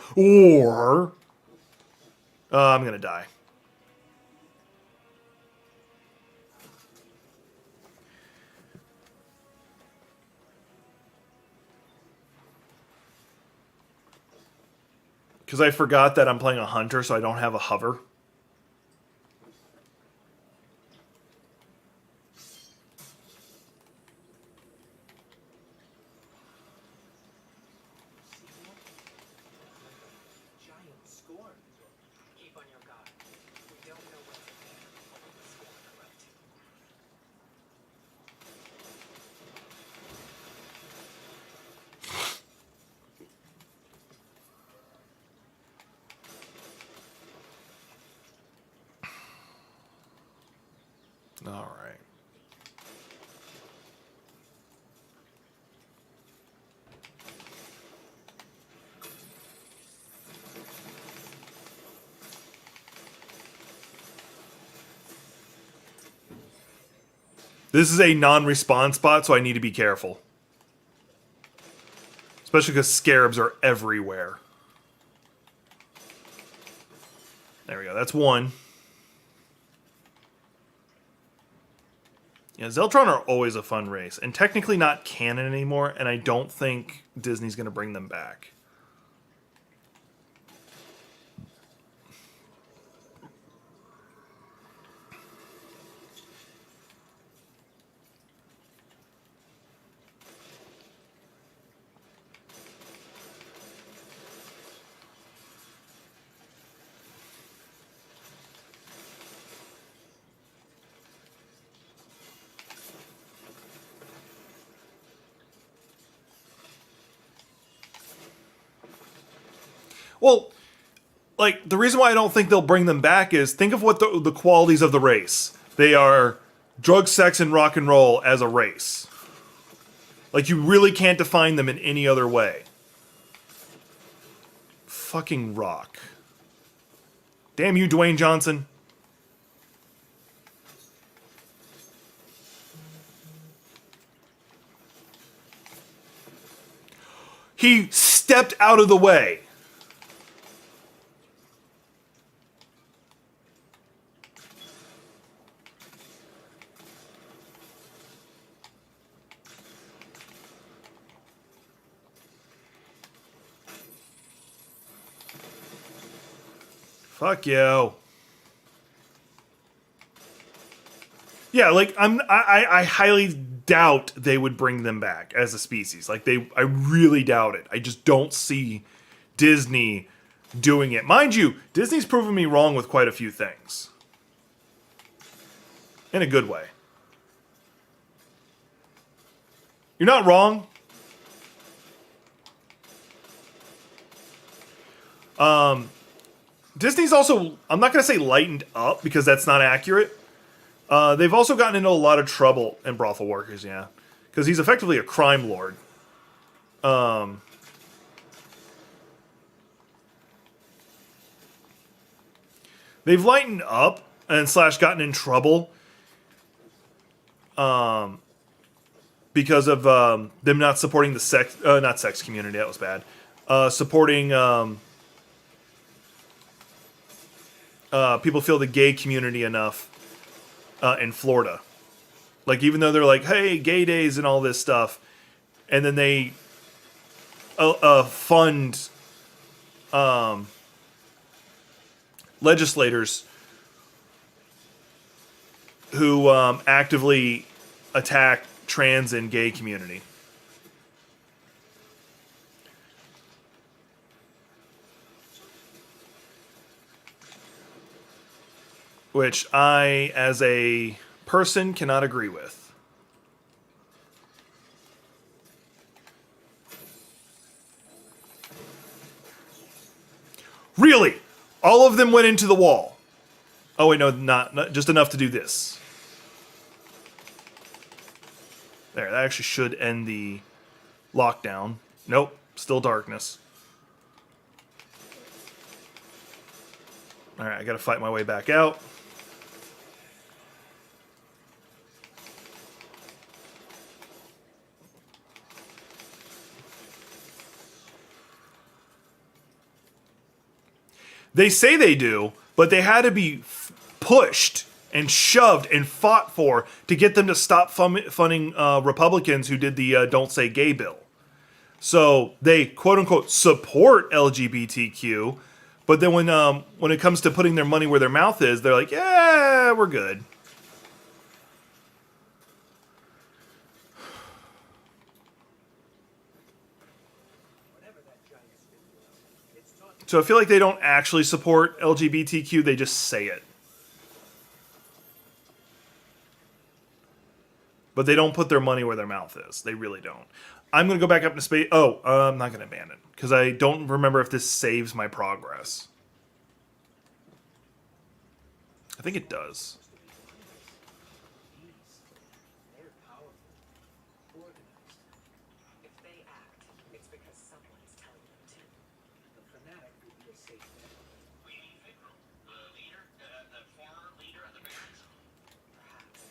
I'm gonna die. Because I forgot that I'm playing a hunter, so I don't have a hover. Giant scorn. Keep on your guard. We don't know what's ahead. Score correct. All right. This is a non-respawn spot, so I need to be careful. Especially because scarabs are everywhere. There we go. That's one. Yeah, Zeltron are always a fun race. And technically not canon anymore, and I don't think Disney's going to bring them back. Well, like, the reason why I don't think they'll bring them back is think of what the qualities of the race. They are drug, sex, and rock and roll as a race. Like, you really can't define them in any other way. Fucking rock. Damn you, Dwayne Johnson. He stepped out of the way. Fuck you. Yeah, like I highly doubt they would bring them back as a species. Like I really doubt it. I just don't see Disney doing it. Mind you, Disney's proven me wrong with quite a few things. In a good way. You're not wrong. Disney's also, I'm not going to say lightened up because that's not accurate. They've also gotten into a lot of trouble in brothel workers, yeah. Because he's effectively a crime lord. They've lightened up and / gotten in trouble because of them not supporting the not sex community. That was bad. Supporting people feel the gay community enough in Florida. Like, even though they're like, hey, gay days and all this stuff, and then they fund legislators who actively attack trans and gay community. Which I, as a person, cannot agree with. Really? All of them went into the wall. Oh wait, no, not just enough to do this. There, that actually should end the lockdown. Nope, still darkness. Alright, I gotta fight my way back out. They say they do, but they had to be pushed and shoved and fought for to get them to stop funding Republicans who did the Don't Say Gay bill. So they, quote unquote, support LGBTQ, but then when it comes to putting their money where their mouth is, they're like, yeah, we're good. So I feel like they don't actually support LGBTQ, they just say it. But they don't put their money where their mouth is. They really don't. I'm going to go back up into space. Oh, I'm not going to abandon, because I don't remember if this saves my progress. I think it does. They're powerful, organized. If they act, it's because someone's telling them to. The fanatic would be a safe bet. We need Vikram, the leader, the former leader of the Barons. Perhaps.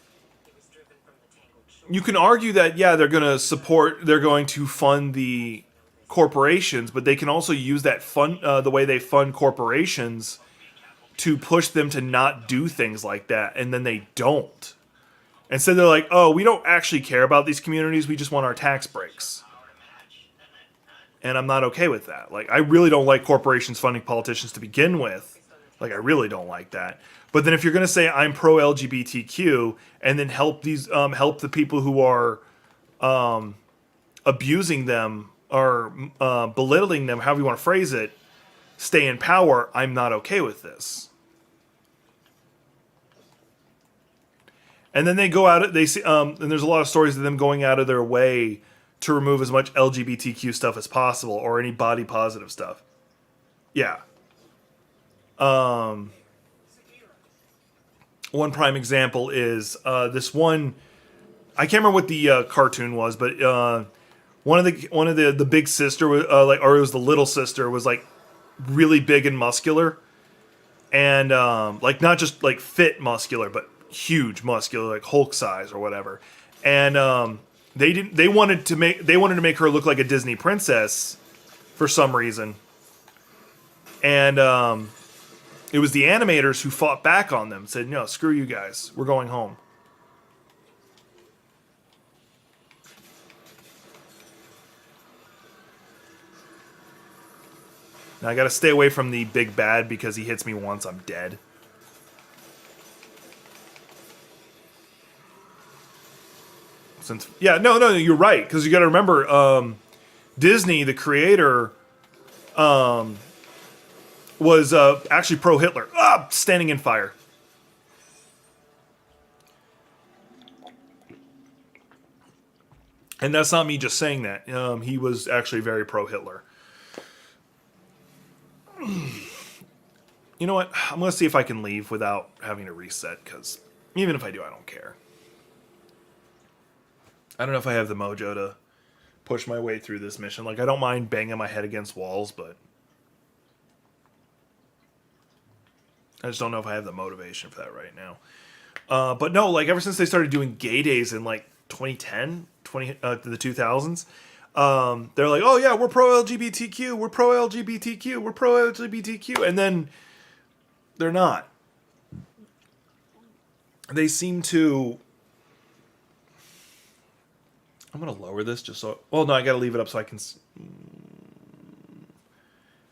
He was driven from the tangled shore. You can argue that, yeah, they're going to fund the corporations, but they can also use that the way they fund corporations to push them to not do things like that, and then they don't. Instead, they're like, oh, we don't actually care about these communities, we just want our tax breaks. And I'm not okay with that. Like, I really don't like corporations funding politicians to begin with. Like, I really don't like that. But then if you're going to say I'm pro LGBTQ and then help the people who are abusing them or belittling them, however you want to phrase it, stay in power, I'm not okay with this. And then they go out, and there's a lot of stories of them going out of their way to remove as much LGBTQ stuff as possible, or any body positive stuff. Yeah. One prime example is this one. I can't remember what the cartoon was, but one of the big sister was or it was the little sister, was like really big and muscular, and like not just like fit muscular, but huge muscular, like Hulk size or whatever. And they wanted to make her look like a Disney princess for some reason, and it was the animators who fought back on them, said, no, screw you guys, we're going home. Now I gotta stay away from the big bad because he hits me once, I'm dead. No, you're right, because you gotta remember, Disney, the creator, was actually pro-Hitler. Ah, standing in fire. And that's not me just saying that. He was actually very pro-Hitler. You know what? I'm going to see if I can leave without having to reset, because even if I do, I don't care. I don't know if I have the mojo to push my way through this mission. Like, I don't mind banging my head against walls, but I just don't know if I have the motivation for that right now. But no, like, ever since they started doing gay days in, like, 2010, the 2000s, they're like, oh yeah, we're pro-LGBTQ, we're pro-LGBTQ, we're pro-LGBTQ, and then they're not. They seem to... I'm going to lower this just so... Well, no, I got to leave it up so I can...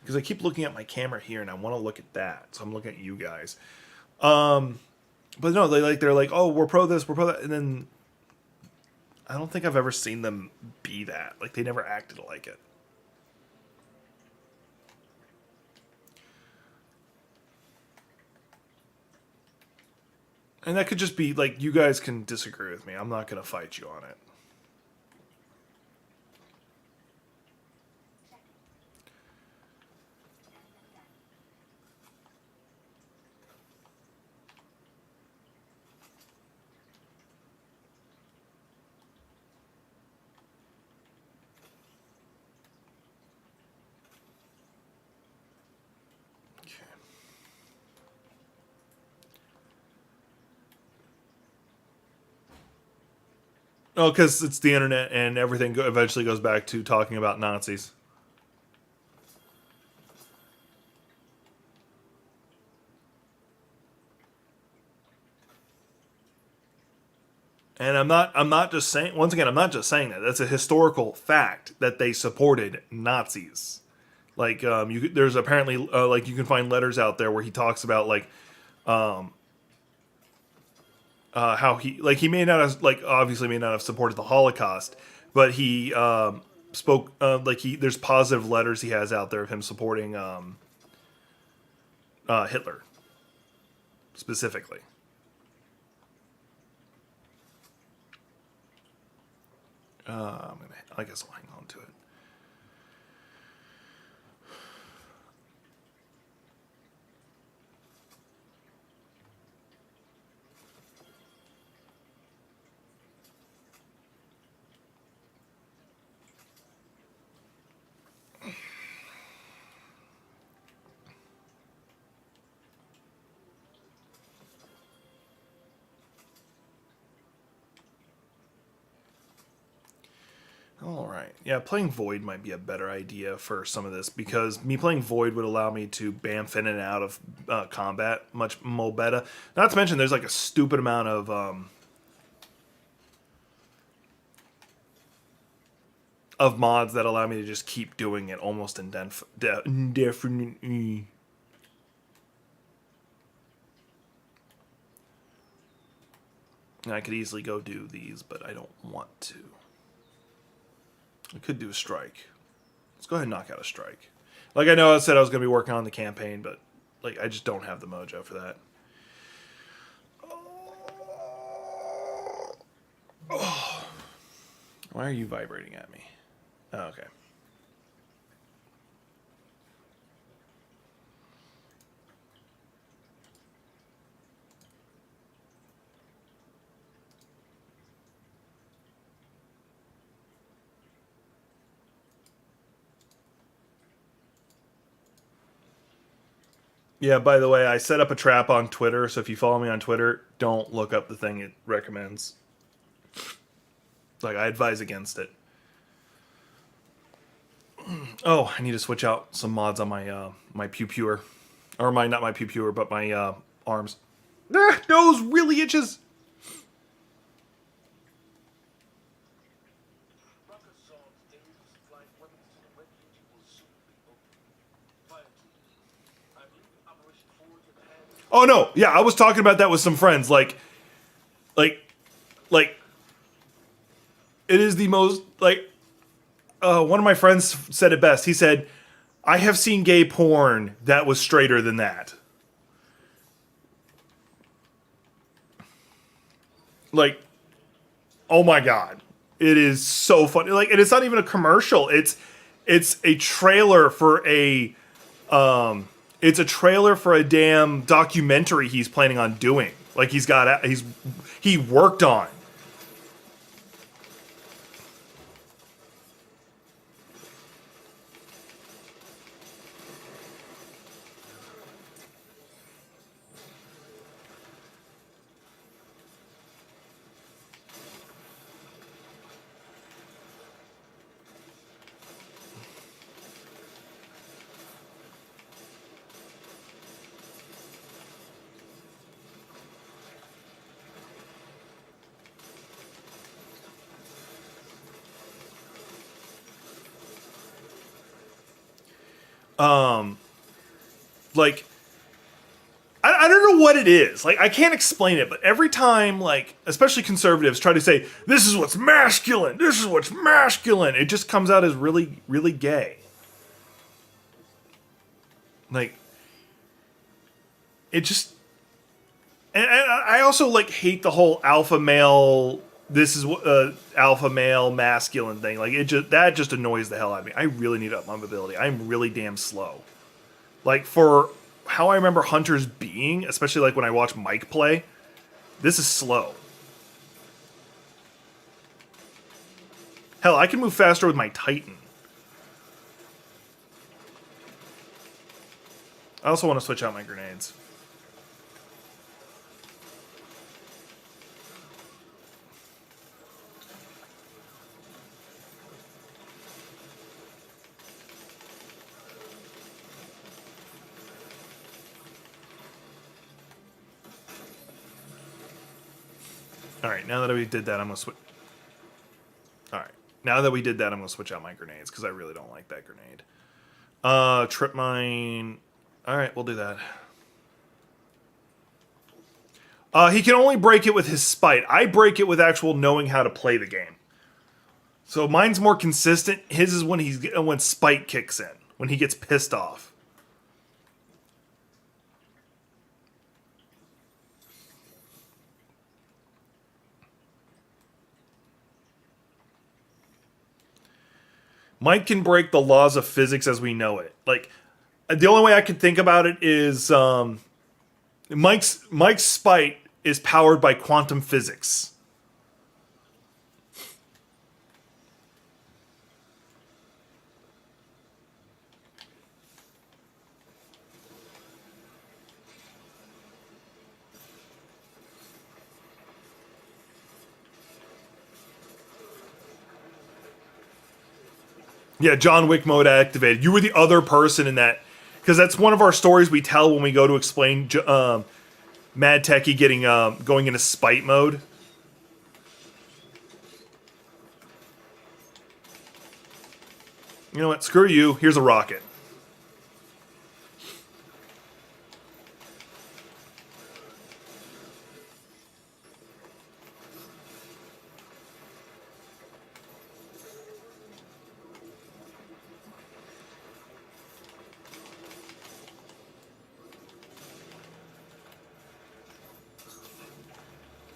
Because I keep looking at my camera here, and I want to look at that. So I'm looking at you guys. But no, they're like, oh, we're pro this, we're pro that. And then I don't think I've ever seen them be that. Like, they never acted like it. And that could just be, like, you guys can disagree with me. I'm not going to fight you on it. Oh, because it's the internet and everything eventually goes back to talking about Nazis. And I'm not just saying, once again, I'm not just saying that. That's a historical fact that they supported Nazis. Like, there's apparently, like, you can find letters out there where he talks about, like, how he may not have, like, obviously may not have supported the Holocaust, but he spoke, there's positive letters he has out there of him supporting Hitler specifically. I guess I'll hang on to it. Alright. Yeah, playing Void might be a better idea for some of this, because me playing Void would allow me to bamf in and out of combat much more better. Not to mention, there's like a stupid amount of mods that allow me to just keep doing it almost indefinitely. And I could easily go do these, but I don't want to. I could do a strike. Let's go ahead and knock out a strike. Like, I know I said I was going to be working on the campaign, but, like, I just don't have the mojo for that. Oh. Why are you vibrating at me? Oh, okay. Yeah, by the way, I set up a trap on Twitter, so if you follow me on Twitter, don't look up the thing it recommends. Like, I advise against it. Oh, I need to switch out some mods on my my pew-pewer. Or not my pew-pewer, but my arms. Ah, nose really itches! Rocket solves Daedules flying weapons to the red beauty will soon be open. But Oh no, yeah, I was talking about that with some friends. Like, like, it is the most like. One of my friends said it best. He said, "I have seen gay porn that was straighter than that." Like, oh my god, it is so funny. Like, and it's not even a commercial. It's a trailer for a it's a trailer for a damn documentary he's planning on doing. Like he worked on. Like I don't know what it is. Like I can't explain it, but every time like especially conservatives try to say this is what's masculine, this is what's masculine, it just comes out as really really gay. Like it just and I also like hate the whole alpha male. This is alpha male masculine thing. Like it just that just annoys the hell out of me. I really need to up my mobility. I'm really damn slow. Like for how I remember hunters being, especially like when I watch Mike play, this is slow. Hell, I can move faster with my Titan. I also want to switch out my grenades. Alright, now that we did that, I'm going to switch... Alright, now that we did that, I'm going to switch out my grenades, because I really don't like that grenade. Trip mine... Alright, we'll do that. He can only break it with his spite. I break it with actual knowing how to play the game. So mine's more consistent. His is when spite kicks in, when he gets pissed off. Mike can break the laws of physics as we know it. Like, the only way I can think about it is Mike's spite is powered by quantum physics. Yeah, John Wick mode activated. You were the other person in that, because that's one of our stories we tell when we go to explain Mad Techie getting going into spite mode. You know what? Screw you. Here's a rocket.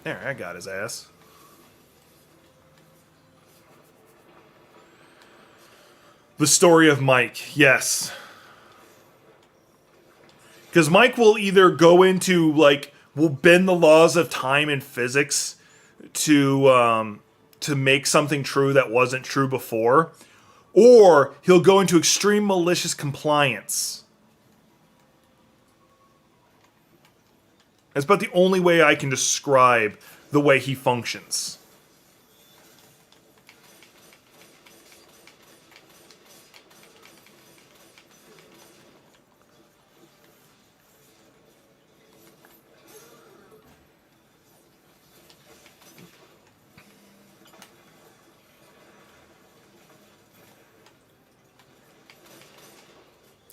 There, I got his ass. The story of Mike, yes. Because Mike will either go into, like, will bend the laws of time and physics to make something true that wasn't true before, or he'll go into extreme malicious compliance. That's about the only way I can describe the way he functions.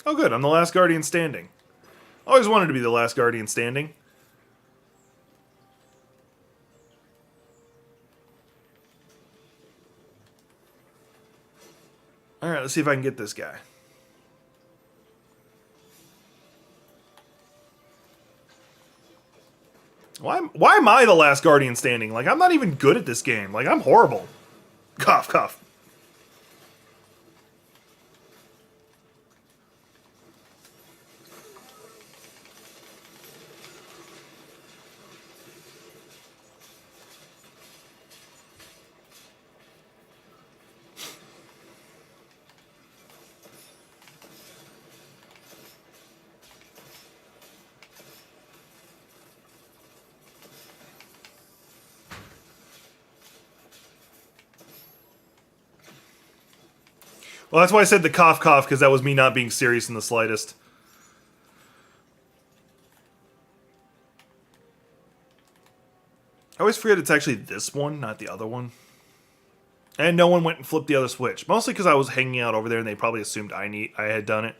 Oh good, I'm the last Guardian standing. Always wanted to be the last Guardian standing. Alright, let's see if I can get this guy. Why am I the last Guardian standing? Like, I'm not even good at this game. Like, I'm horrible. Cough, cough. Well, that's why I said the cough cough, because that was me not being serious in the slightest. I always forget it's actually this one, not the other one. And no one went and flipped the other switch. Mostly because I was hanging out over there and they probably assumed I had done it.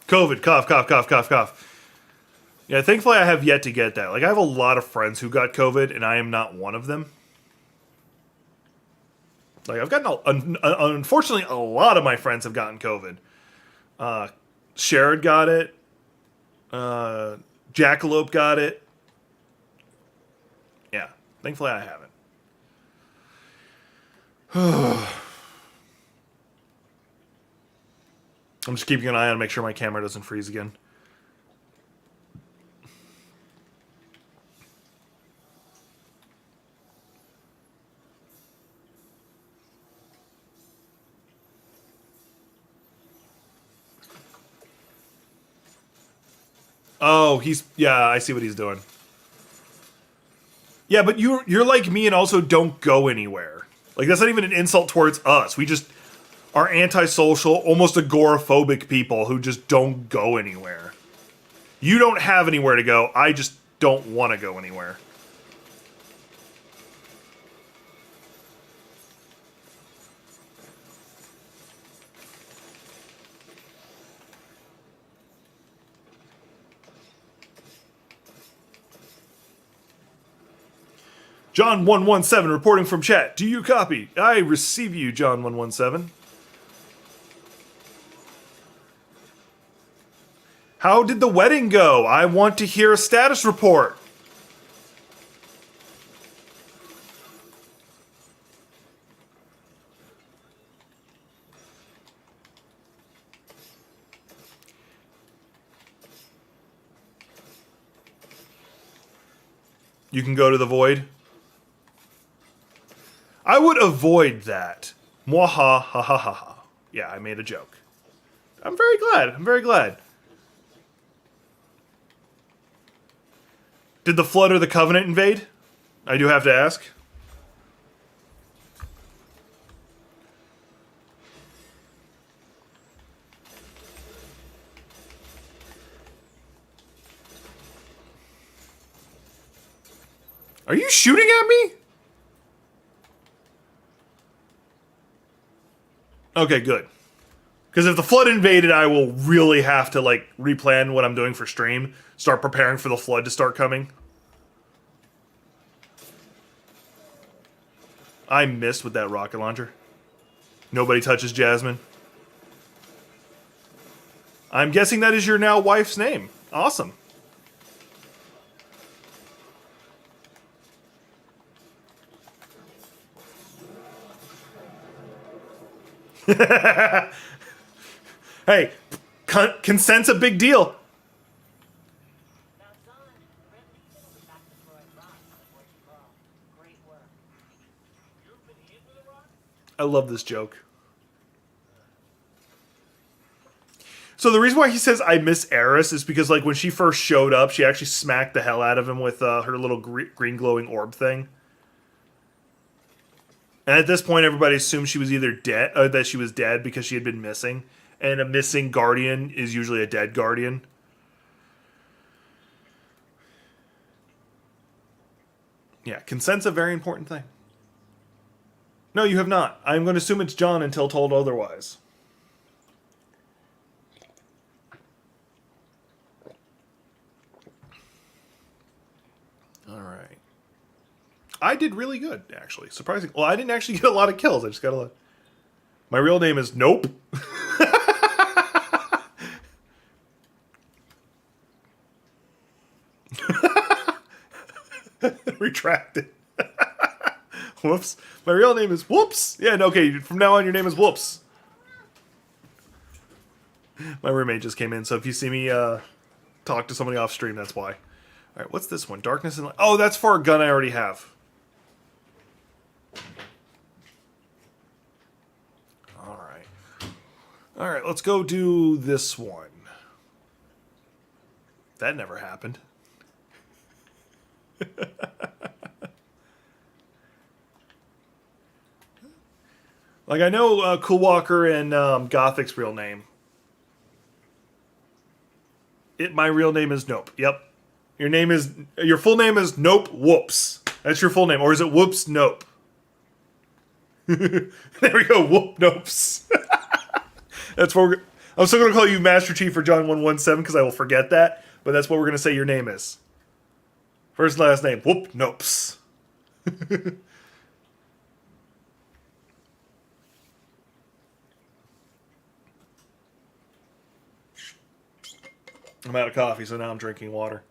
COVID, cough, cough, cough, cough, cough. Yeah, thankfully I have yet to get that. Like, I have a lot of friends who got COVID, and I am not one of them. Like, I've gotten, unfortunately, a lot of my friends have gotten COVID. Sherrod got it. Jackalope got it. Yeah, thankfully I haven't. I'm just keeping an eye on to make sure my camera doesn't freeze again. Oh, yeah, I see what he's doing. Yeah, but you're like me and also don't go anywhere. Like, that's not even an insult towards us. We just are antisocial, almost agoraphobic people who just don't go anywhere. You don't have anywhere to go. I just don't want to go anywhere. John117 reporting from chat. Do you copy? I receive you, John117. How did the wedding go? I want to hear a status report. You can go to the void. I would avoid that. Mwaha ha ha ha ha. Yeah, I made a joke. I'm very glad. I'm very glad. Did the Flood or the Covenant invade? I do have to ask. Are you shooting at me? Okay, good. Because if the Flood invaded, I will really have to, like, replan what I'm doing for stream. Start preparing for the Flood to start coming. I missed with that rocket launcher. Nobody touches Jasmine. I'm guessing that is your now wife's name. Awesome. Hey, consent's a big deal. Now, John, Red Legion will be back to Floyd Rock on the Fortune Ball. Great work. You've been hit with a rock? I love this joke. So the reason why he says I miss Eris is because like when she first showed up, she actually smacked the hell out of him with her little green glowing orb thing. And at this point, everybody assumed she was either dead, that she was dead because she had been missing. And a missing guardian is usually a dead guardian. Yeah, consent's a very important thing. No, you have not. I'm going to assume it's John until told otherwise. All right. I did really good, actually. Surprising. Well, I didn't actually get a lot of kills. I just got a lot. My real name is Nope. Retracted. Whoops. My real name is Whoops. Yeah, no, okay. From now on, your name is Whoops. My roommate just came in, so if you see me talk to somebody off stream, that's why. All right, what's this one? Darkness and Light. Oh, that's for a gun I already have. All right. All right, let's go do this one. That never happened. Like, I know Cool Walker and Gothic's real name. My real name is Nope. Yep. Your full name is Nope Whoops. That's your full name. Or is it Whoops Nope? There we go. Whoop Nopes. That's what I'm still going to call you Master Chief for John 117 because I will forget that. But that's what we're going to say your name is. First and last name. Whoop Nopes. I'm out of coffee, so now I'm drinking water.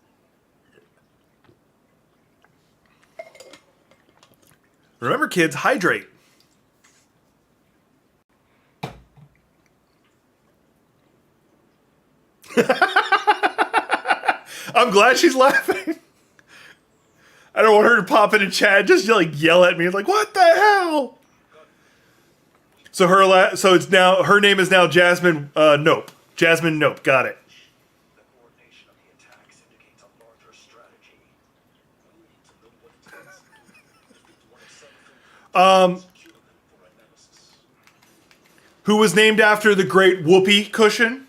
Remember, kids, hydrate. I'm glad she's laughing. I don't want her to pop in a chat and just like yell at me. It's like, what the hell? So her name is now Jasmine Nope. Jasmine Nope. Got it. The coordination of the attacks indicates a larger strategy. We need to know what it is. Speak to one of Savathun. Secure them for analysis. Who was named after the great whoopee cushion?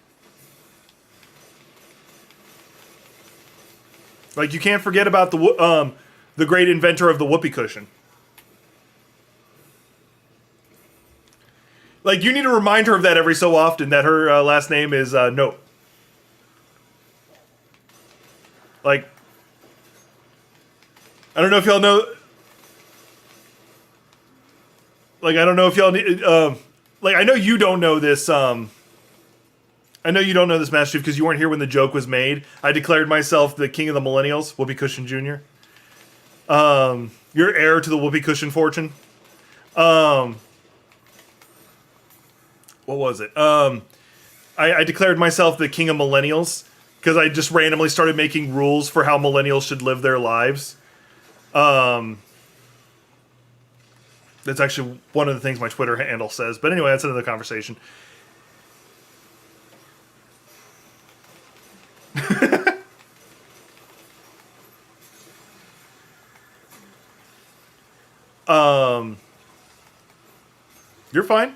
Like, you can't forget about the great inventor of the whoopee cushion. Like, you need to remind her of that every so often, that her last name is Nope. Like, I don't know if y'all know. Like, I don't know if y'all need. Like, I know you don't know this. I know you don't know this, Master Chief, because you weren't here when the joke was made. I declared myself the king of the millennials, Whoopee Cushion Jr. You're heir to the Whoopee Cushion fortune. What was it? I declared myself the king of millennials because I just randomly started making rules for how millennials should live their lives. That's actually one of the things my Twitter handle says. But anyway, that's another conversation. You're fine.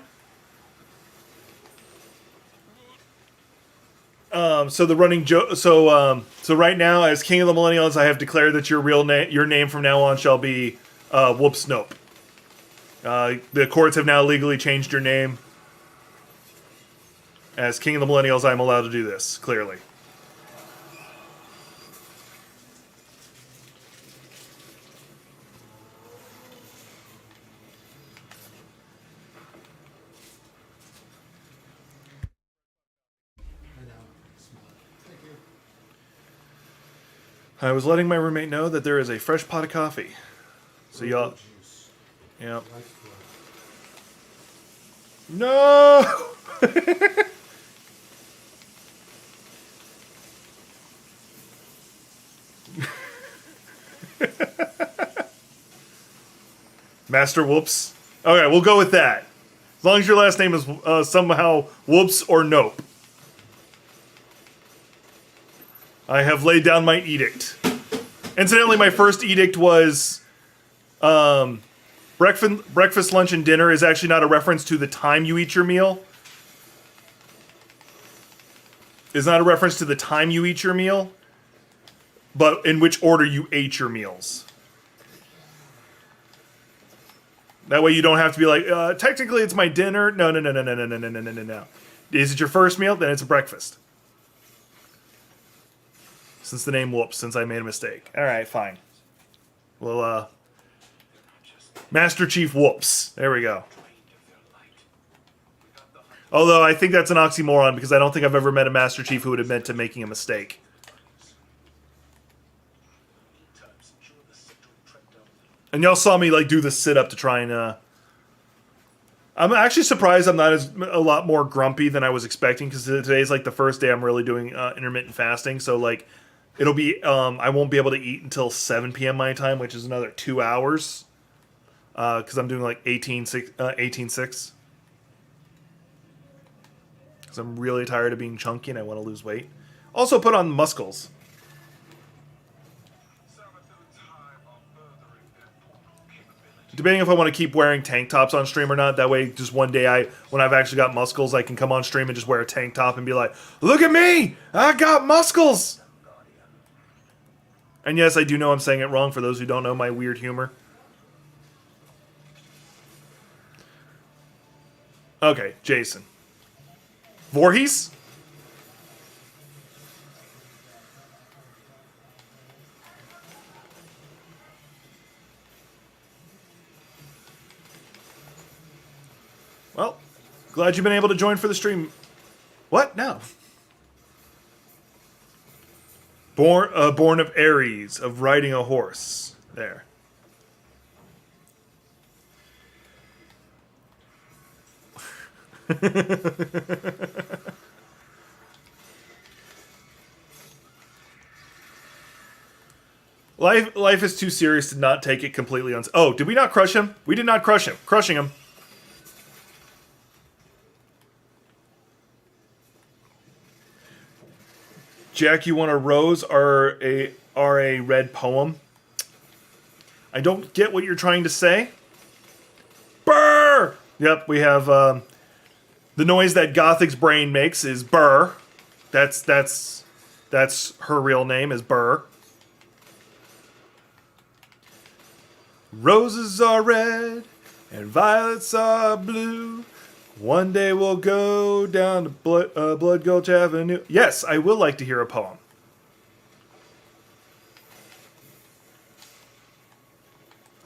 So the running joke. So right now, as King of the Millennials, I have declared that your name from now on shall be Whoops Nope. The courts have now legally changed your name. As King of the Millennials, I'm allowed to do this, clearly. I was letting my roommate know that there is a fresh pot of coffee. So y'all... Yeah. No! Master Whoops. Okay, we'll go with that. As long as your last name is somehow Whoops or Nope. I have laid down my edict. Incidentally, my first edict was breakfast, lunch, and dinner is actually not a reference to the time you eat your meal. It's not a reference to the time you eat your meal, but in which order you ate your meals. That way you don't have to be like, technically it's my dinner. No. Is it your first meal? Then it's a breakfast. Since the name Whoops, since I made a mistake. Alright, fine. Well, Master Chief Whoops. There we go. Although I think that's an oxymoron because I don't think I've ever met a Master Chief who would admit to making a mistake. And y'all saw me like do the sit-up to try and I'm actually surprised I'm not a lot more grumpy than I was expecting because today's like the first day I'm really doing intermittent fasting. So like it'll be I won't be able to eat until 7 p.m. my time, which is another 2 hours. Because I'm doing like 18-6. Because I'm really tired of being chunky and I want to lose weight. Also put on muscles. Savathun's Hive are furthering their portal capability. Debating if I want to keep wearing tank tops on stream or not. That way, just one day, when I've actually got muscles, I can come on stream and just wear a tank top and be like, "Look at me! I got muscles!" And yes, I do know I'm saying it wrong for those who don't know my weird humor. Okay, Jason. Voorhees? Well, glad you've been able to join for the stream. What? No. Born of Ares, of riding a horse. There. Life is too serious to not take it completely on. Oh, did we not crush him? We did not crush him. Crushing him. Jack, you want a rose or a red poem? I don't get what you're trying to say. Brr! Yep, we have the noise that Gothic's brain makes is Burr. That's her real name is Burr. Roses are red and violets are blue. One day we'll go down to Blood Gulch Avenue. Yes, I will like to hear a poem.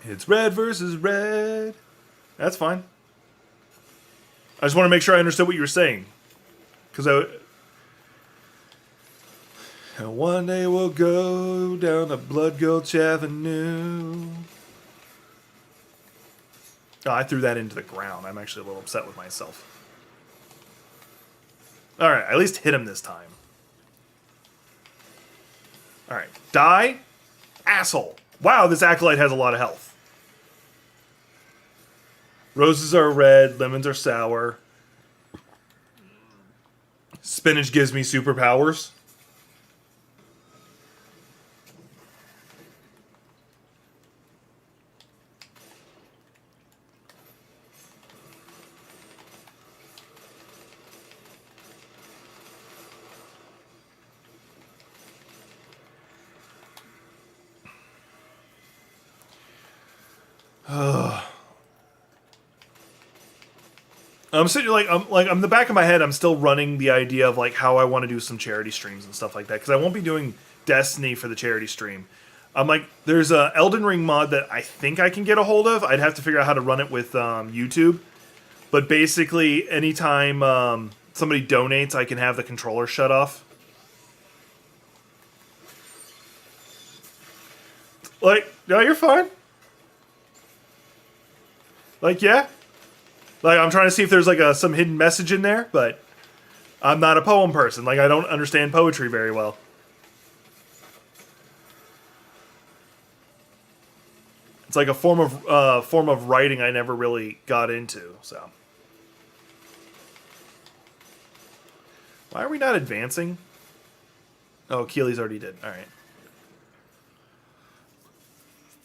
It's red versus red. That's fine. I just want to make sure I understood what you were saying. Because one day we'll go down to Blood Gulch Avenue. Oh, I threw that into the ground. I'm actually a little upset with myself. Alright, at least hit him this time. Alright, die. Asshole. Wow, this acolyte has a lot of health. Roses are red, lemons are sour. Spinach gives me superpowers. I'm sitting I'm in the back of my head. I'm still running the idea of like how I want to do some charity streams and stuff like that because I won't be doing Destiny for the charity stream. I'm like, there's a Elden Ring mod that I think I can get a hold of. I'd have to figure out how to run it with YouTube. But basically, anytime somebody donates, I can have the controller shut off. Like, no, you're fine. Like, yeah. Like, I'm trying to see if there's, like, some hidden message in there, but I'm not a poem person. Like, I don't understand poetry very well. It's like a form of writing I never really got into. So why are we not advancing? Oh, Keely's already did. All right.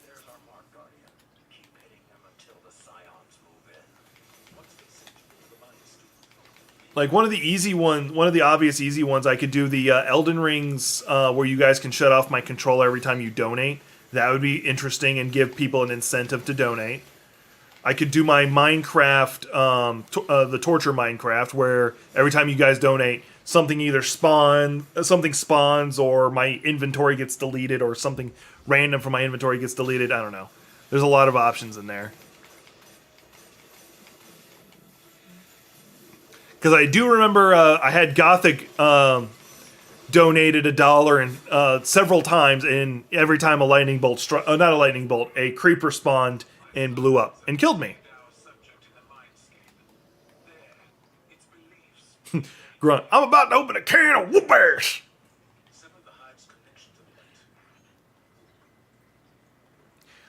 There's our mark, Guardian. Keep hitting them until the Scions move in. Once they send you to the mine student, Like one of the easy one of the obvious easy ones, I could do the Elden Rings where you guys can shut off my controller every time you donate. That would be interesting and give people an incentive to donate. I could do my Minecraft, the torture Minecraft, where every time you guys donate, something either something spawns, or my inventory gets deleted, or something random from my inventory gets deleted. I don't know. There's a lot of options in there. Because I do remember I had Gothic donated $1 and several times, and every time a lightning bolt struck, not a lightning bolt, a creeper spawned and blew up and killed me. now subject to the mindscape. There, its beliefs. Grunt, I'm about to open a can of whoop ass. Sever the Hive's connection to the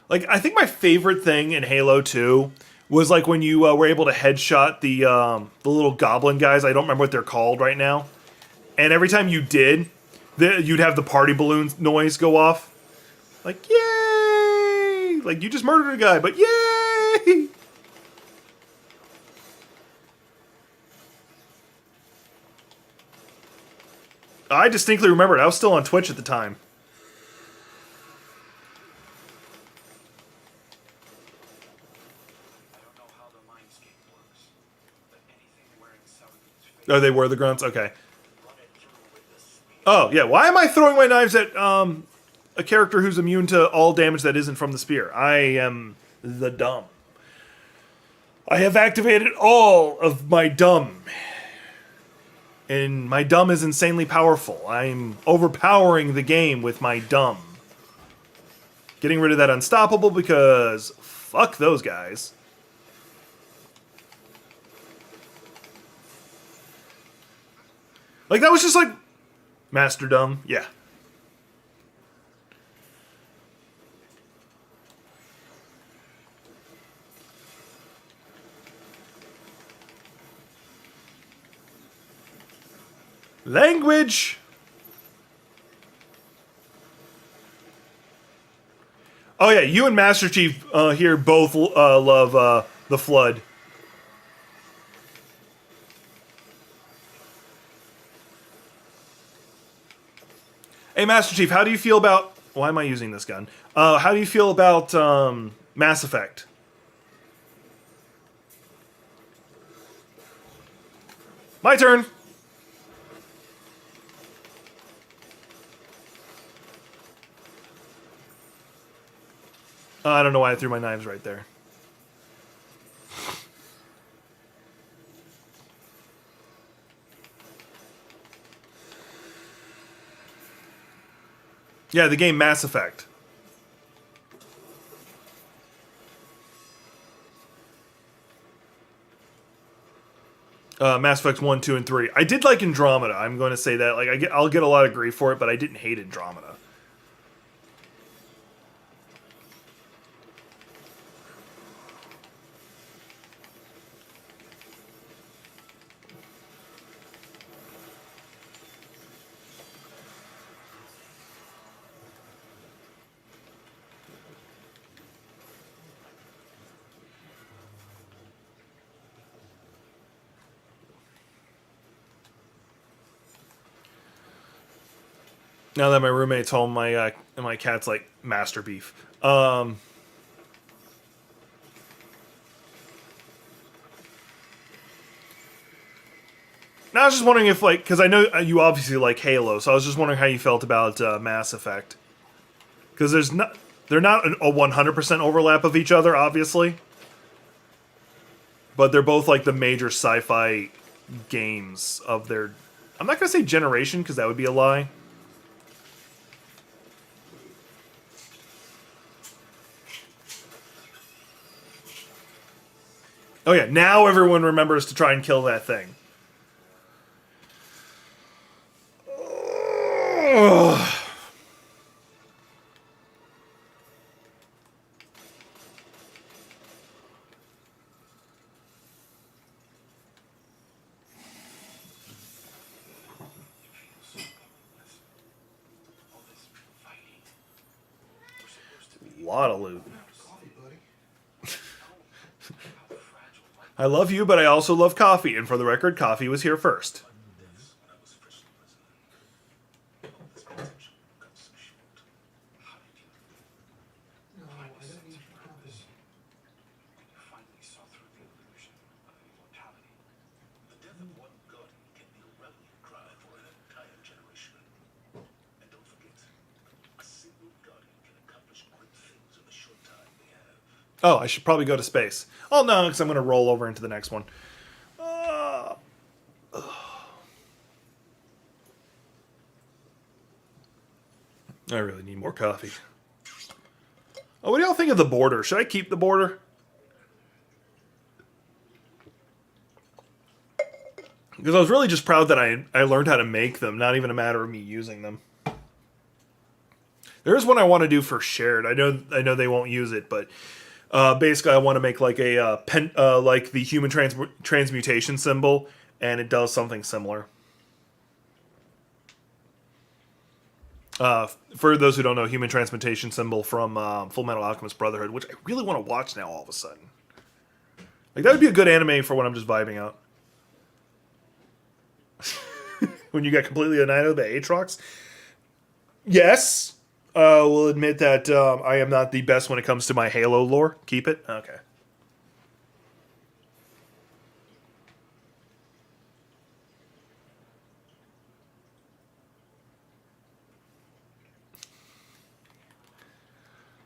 light. Like, I think my favorite thing in Halo 2 was like when you were able to headshot the little goblin guys. I don't remember what they're called right now. And every time you did, you'd have the party balloon noise go off. Like, yay! Like, you just murdered a guy, but yay! I distinctly remember it. I was still on Twitch at the time. I don't know how the mindscape works, but anything wearing Savathun's face Oh, they were the grunts? Okay. run it through with the speed. Oh, yeah. Why am I throwing my knives at a character who's immune to all damage that isn't from the spear? I am the dumb. I have activated all of my dumb. And my dumb is insanely powerful. I'm overpowering the game with my dumb. Getting rid of that unstoppable because fuck those guys. Like, that was just like Master Dumb. Yeah. Language. Oh yeah, you and Master Chief here both love the Flood. Hey, Master Chief, how do you feel about... Why am I using this gun? How do you feel about Mass Effect? My turn. I don't know why I threw my knives right there. Yeah, the game Mass Effect. Mass Effect 1, 2, and 3. I did like Andromeda. I'm going to say that. Like, I'll get a lot of grief for it, but I didn't hate Andromeda. Now that my roommate's home, my cat's like Master Beef. Now I was just wondering if, like, because I know you obviously like Halo, so I was just wondering how you felt about Mass Effect. Because they're not a 100% overlap of each other, obviously, but they're both like the major sci-fi games of their. I'm not gonna say generation because that would be a lie. Oh yeah, now everyone remembers to try and kill that thing. Ugh. lot of loot. Coffee, buddy. I love you, but I also love coffee. And for the record, coffee was here first. I was officially president. All this potential comes so short. How did you? No, I don't need coffee. You finally saw through the illusion of immortality. The death of one guardian can be a rallying cry for an entire generation. And don't forget, a single guardian can accomplish great things in the short time they have. Oh, I should probably go to space. Oh, no, because I'm going to roll over into the next one. I really need more coffee. Oh, what do y'all think of the border? Should I keep the border? Because I was really just proud that I learned how to make them, not even a matter of me using them. There is one I want to do for shared. I know they won't use it, but basically I want to make like a like the human transmutation symbol, and it does something similar. For those who don't know, human transmutation symbol from Full Metal Alchemist Brotherhood, which I really want to watch now all of a sudden. Like, that would be a good anime for when I'm just vibing out. When you get completely annihilated by Aatrox. Yes, we'll admit that I am not the best when it comes to my Halo lore. Keep it? Okay.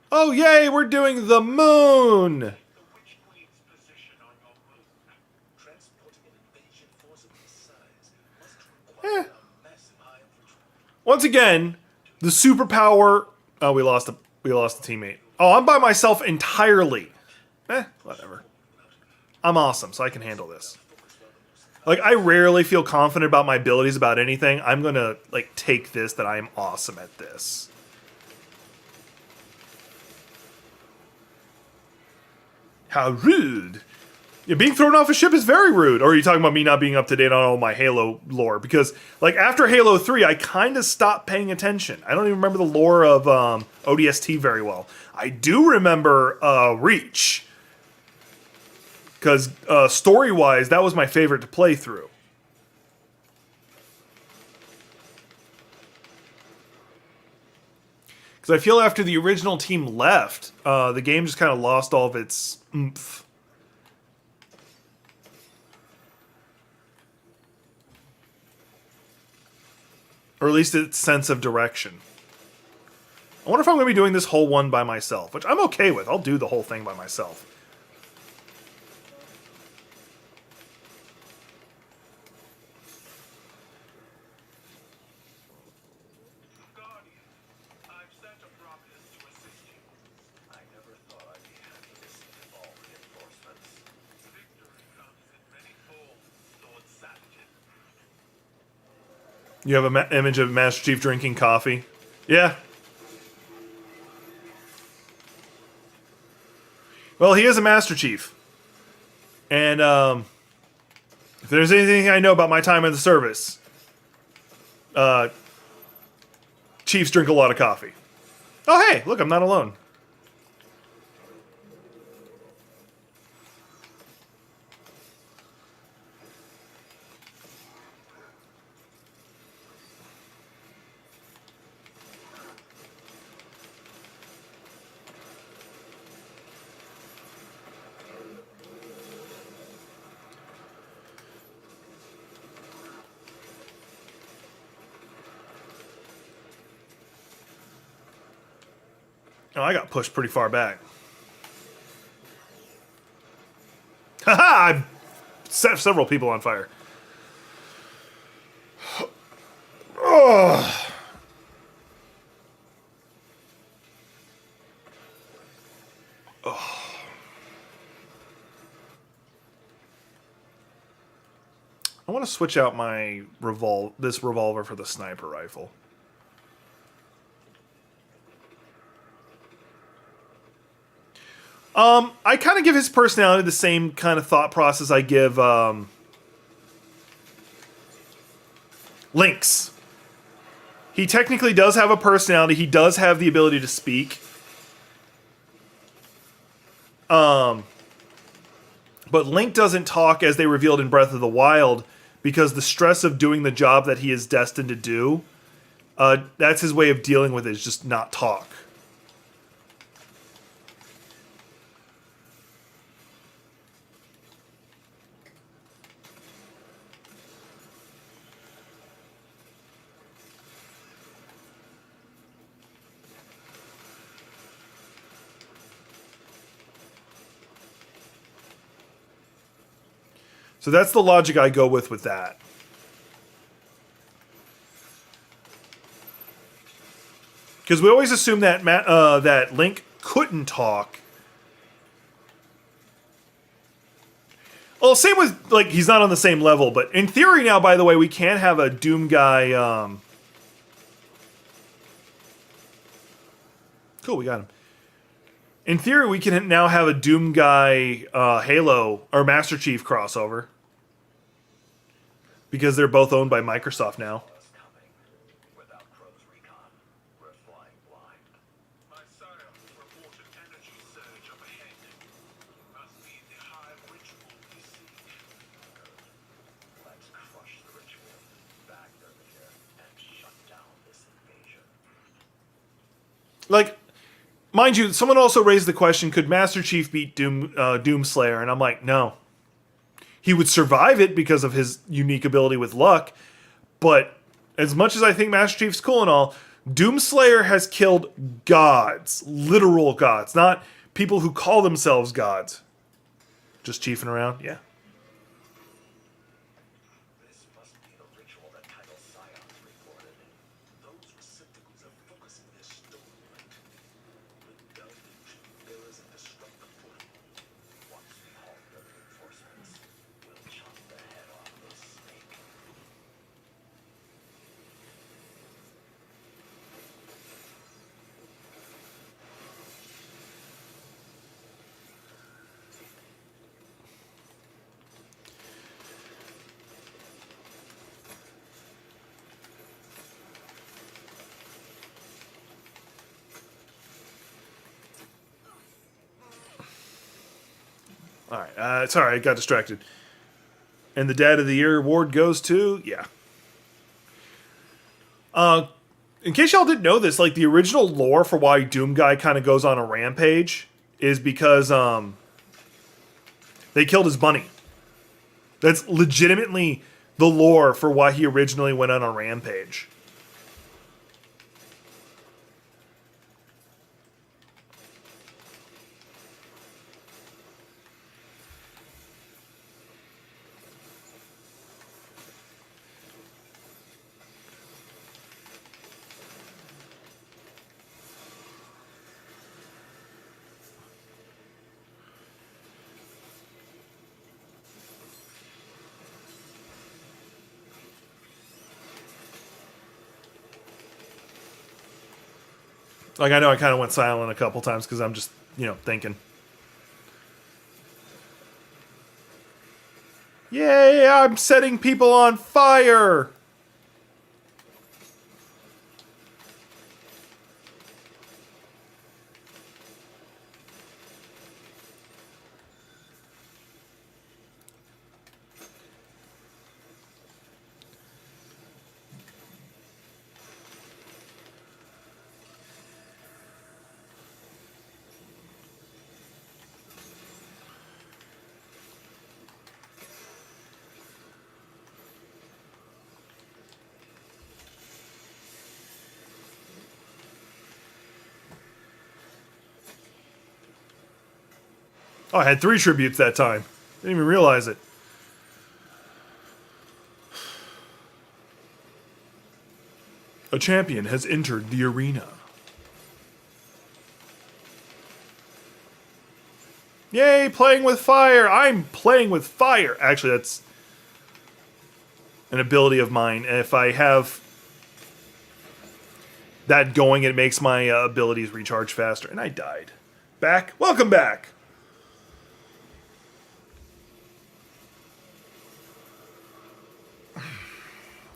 Oh, yay, we're doing the moon! The Witch Queen's position on your moon. Transporting an invasion force of this size must require a massive high infantry. Once again, the superpower... Oh, we lost a teammate. Oh, I'm by myself entirely. Whatever. I'm awesome, so I can handle this. Like, I rarely feel confident about my abilities about anything. I'm gonna, like, take this that I am awesome at this. How rude. Yeah, being thrown off a ship is very rude. Or are you talking about me not being up to date on all my Halo lore? Because, like, after Halo 3, I kind of stopped paying attention. I don't even remember the lore of ODST very well. I do remember Reach. Because story-wise, that was my favorite to play through. Because I feel after the original team left, the game just kind of lost all of its oomph. Or at least its sense of direction. I wonder if I'm going to be doing this whole one by myself, which I'm okay with. I'll do the whole thing by myself. Guardian, I've sent a prophet to assist you. I never thought I'd be happy to see all reinforcements. Victory comes in many forms, Lord Savathun. You have an image of Master Chief drinking coffee. Yeah. Well, he is a Master Chief. And if there's anything I know about my time in the service, Chiefs drink a lot of coffee. Oh, hey, look, I'm not alone. Oh, I got pushed pretty far back. Haha! I set several people on fire. Ugh. I want to switch out my this revolver for the sniper rifle. I kind of give his personality the same kind of thought process I give Lynx. He technically does have a personality. He does have the ability to speak. But Link doesn't talk as they revealed in Breath of the Wild because the stress of doing the job that he is destined to do, that's his way of dealing with it, is just not talk. So that's the logic I go with that. Because we always assume that that Link couldn't talk. Well, same with, like, he's not on the same level, but in theory now, by the way, we can have a Doom guy. Cool, we got him. In theory, we can now have a Doom guy Halo or Master Chief crossover. Because they're both owned by Microsoft now. Us coming. Without Crow's recon, we're flying blind. My sire reported energy surge up ahead. Must be the Hive ritual we seek. Let's crush the ritual, back earlier, and shut down this invasion. Like, mind you, someone also raised the question, could Master Chief beat Doomslayer? And I'm like, no. He would survive it because of his unique ability with luck, but as much as I think Master Chief's cool and all, Doomslayer has killed gods, literal gods, not people who call themselves gods. Just chiefing around, yeah. This must be the ritual that Title Scions recorded. Those receptacles are focusing their stolen light. The Daedules bearers and disrupt the portal. Once we halt their reinforcements, we'll chop the head off this snake. All right, sorry, I got distracted. And the Dad of the Year award goes to, yeah. In case y'all didn't know this, like, the original lore for why Doom Guy kind of goes on a rampage is because they killed his bunny. That's legitimately the lore for why he originally went on a rampage. Like, I know I kind of went silent a couple times because I'm just, thinking. Yay, I'm setting people on fire! Oh, I had 3 tributes that time. Didn't even realize it. A champion has entered the arena. Yay, playing with fire! I'm playing with fire! Actually, that's an ability of mine. And if I have that going, it makes my abilities recharge faster. And I died. Back? Welcome back!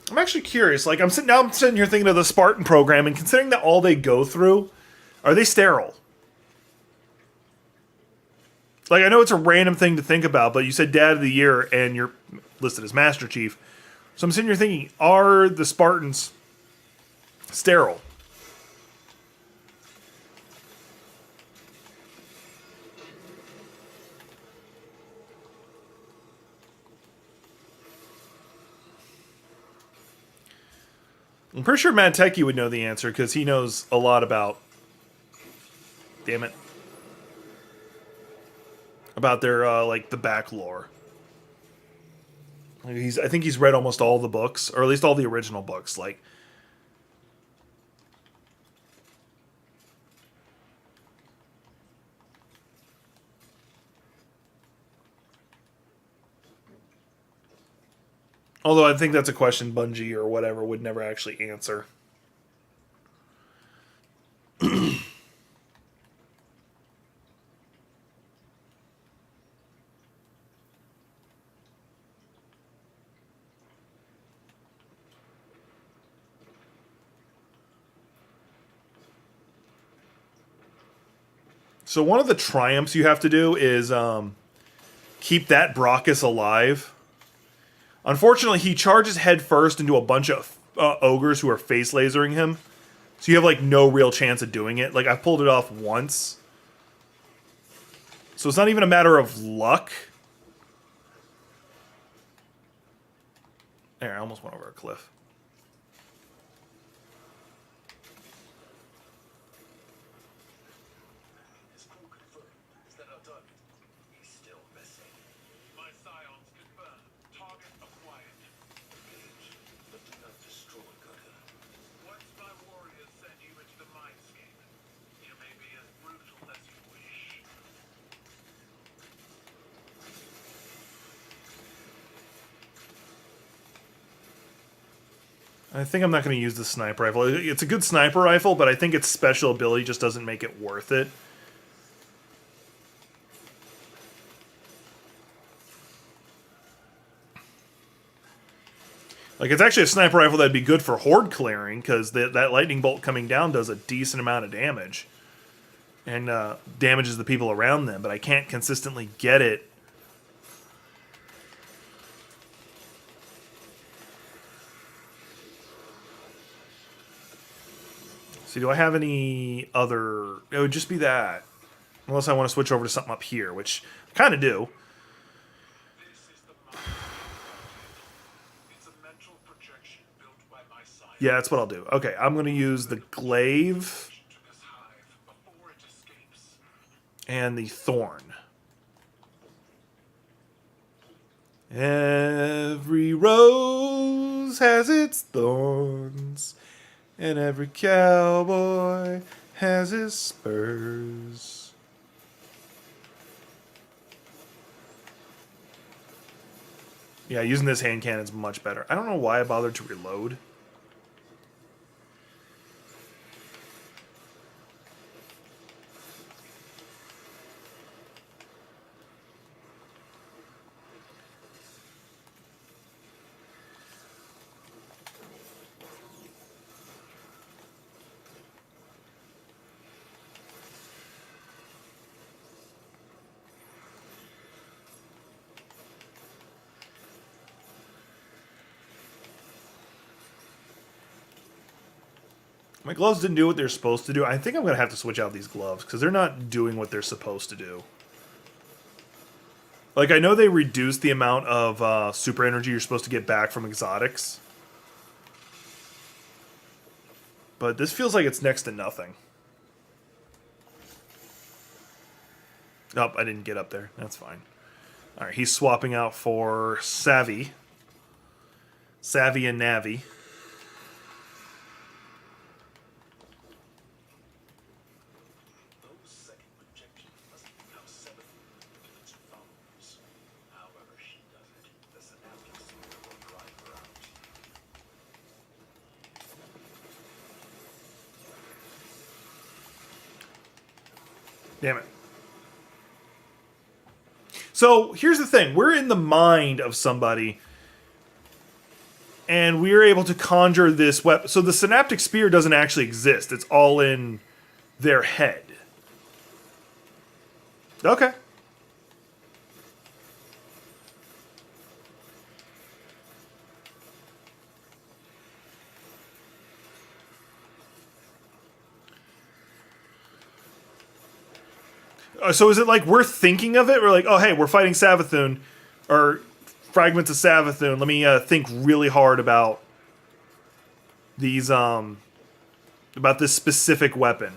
I'm actually curious. Like, I'm sitting here thinking of the Spartan program, and considering that all they go through, are they sterile? Like, I know it's a random thing to think about, but you said Dad of the Year, and you're listed as Master Chief. So I'm sitting here thinking, are the Spartans sterile? I'm pretty sure Matt Techie would know the answer, because he knows a lot about... Damn it. About their, like, the back lore. Like, I think he's read almost all the books, or at least all the original books. Like, although I think that's a question Bungie or whatever would never actually answer. So one of the triumphs you have to do is keep that Brachus alive. Unfortunately, he charges headfirst into a bunch of ogres who are face lasering him. So you have, like, no real chance of doing it. Like, I pulled it off once. So it's not even a matter of luck. There, I almost went over a cliff. His crew confirmed. Is that our target? He's still missing. My scions confirmed. Target acquired. Engage, but do not destroy Cutter. Once my warriors send you into the mindscape, you may be as brutal as you wish. I think I'm not going to use the sniper rifle. It's a good sniper rifle, but I think its special ability just doesn't make it worth it. Like, it's actually a sniper rifle that'd be good for horde clearing, because that lightning bolt coming down does a decent amount of damage. And damages the people around them, but I can't consistently get it. See, do I have any other... It would just be that. Unless I want to switch over to something up here, which I kind of do. This is the mind. It's a mental projection built by my science. Yeah, that's what I'll do. Okay, I'm going to use the glaive To this hive before it escapes. and the thorn. Every rose has its thorns, and every cowboy has his spurs. Yeah, using this hand cannon's much better. I don't know why I bothered to reload. My gloves didn't do what they're supposed to do. I think I'm going to have to switch out these gloves, because they're not doing what they're supposed to do. Like, I know they reduced the amount of super energy you're supposed to get back from exotics. But this feels like it's next to nothing. Nope, I didn't get up there. That's fine. Alright, he's swapping out for Savvy. Savvy and Navi. Those second projections must become Savathun with its followers. However she does it, the synaptic sphere will drive her out. Damn it. So, here's the thing. We're in the mind of somebody, and we're able to conjure this weapon. So the synaptic spear doesn't actually exist. It's all in their head. Okay. So is it like we're thinking of it? We're like, oh hey, we're fighting Savathun, or fragments of Savathun. Let me think really hard about these about this specific weapon.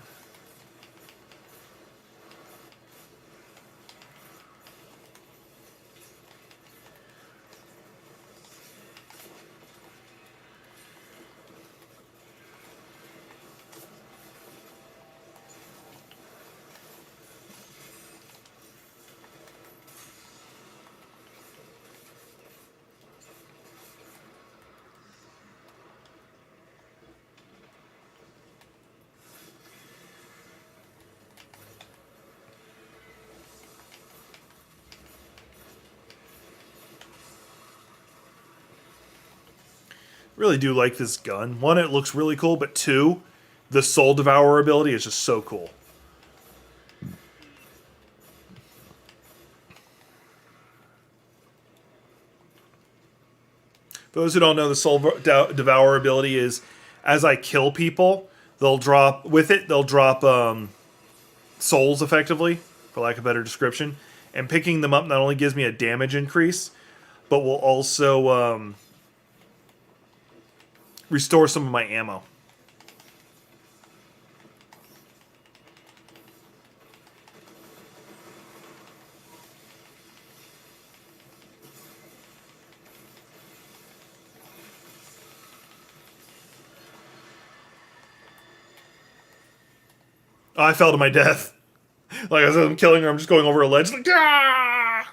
Really do like this gun. One, it looks really cool, but two, the Soul Devourer ability is just so cool. For those who don't know, the Soul Devourer ability is as I kill people, they'll drop souls effectively, for lack of a better description. And picking them up not only gives me a damage increase, but will also restore some of my ammo. Oh, I fell to my death. Like as I'm killing her, I'm just going over a ledge. Like, ah!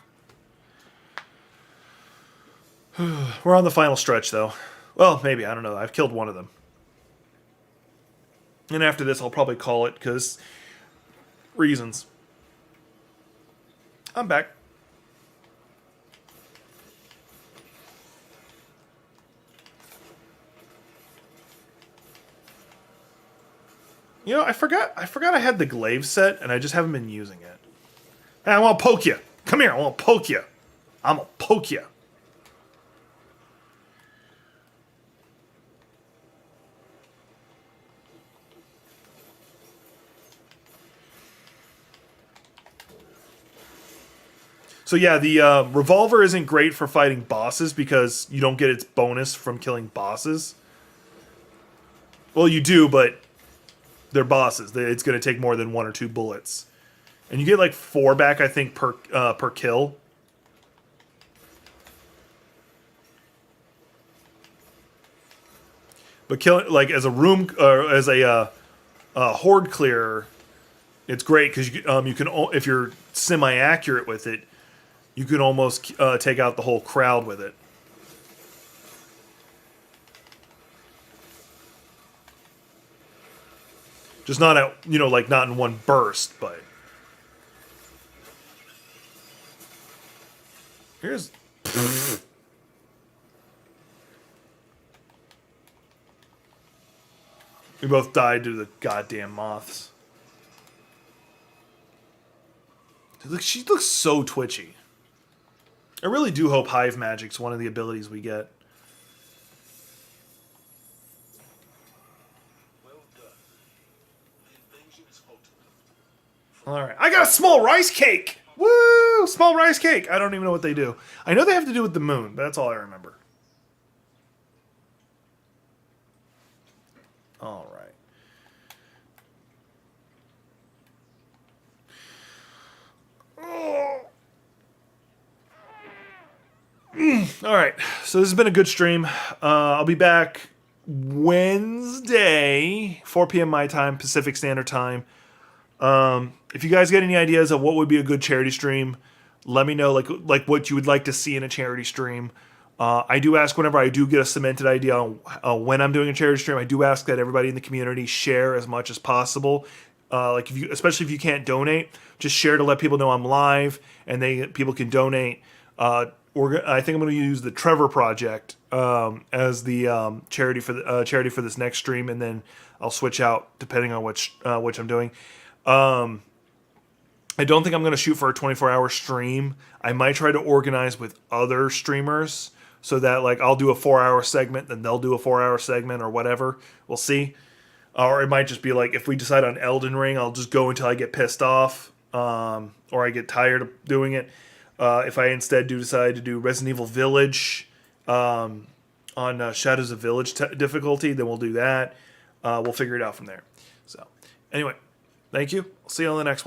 We're on the final stretch, though. Well, maybe. I don't know. I've killed one of them. And after this, I'll probably call it, because reasons. I'm back. You know, I forgot I had the glaive set, and I just haven't been using it. Hey, I want to poke you. Come here, I want to poke you. I'm going to poke you. So yeah, the revolver isn't great for fighting bosses because you don't get its bonus from killing bosses. Well, you do, but they're bosses. It's going to take more than 1 or 2 bullets. And you get like 4 back, I think, per kill. But killing, like, as a room, as a horde clearer, it's great because you can, if you're semi-accurate with it, you can almost take out the whole crowd with it. Just not at, you know, like not in one burst, but here's we both died to the goddamn moths. Look, she looks so twitchy. I really do hope Hive Magic's one of the abilities we get. Well done. The invasion is halted. Alright. I got a small rice cake! Woo! Small rice cake! I don't even know what they do. I know they have to do with the moon, but that's all I remember. Alright. Alright, so this has been a good stream. I'll be back Wednesday, 4 p.m. my time, Pacific Standard Time. If you guys get any ideas of what would be a good charity stream, let me know, like what you would like to see in a charity stream. I do ask whenever I do get a cemented idea on when I'm doing a charity stream, I do ask that everybody in the community share as much as possible. Like especially if you can't donate, just share to let people know I'm live, and people can donate. I think I'm going to use the Trevor Project as the charity for this next stream, and then I'll switch out depending on which I'm doing. I don't think I'm going to shoot for a 24-hour stream. I might try to organize with other streamers so that like I'll do a 4-hour segment, then they'll do a 4-hour segment or whatever. We'll see. Or it might just be like if we decide on Elden Ring, I'll just go until I get pissed off or I get tired of doing it. If I instead do decide to do Resident Evil Village on Shadows of Village difficulty, then we'll do that. We'll figure it out from there. So, anyway, thank you. I'll see you on the next one.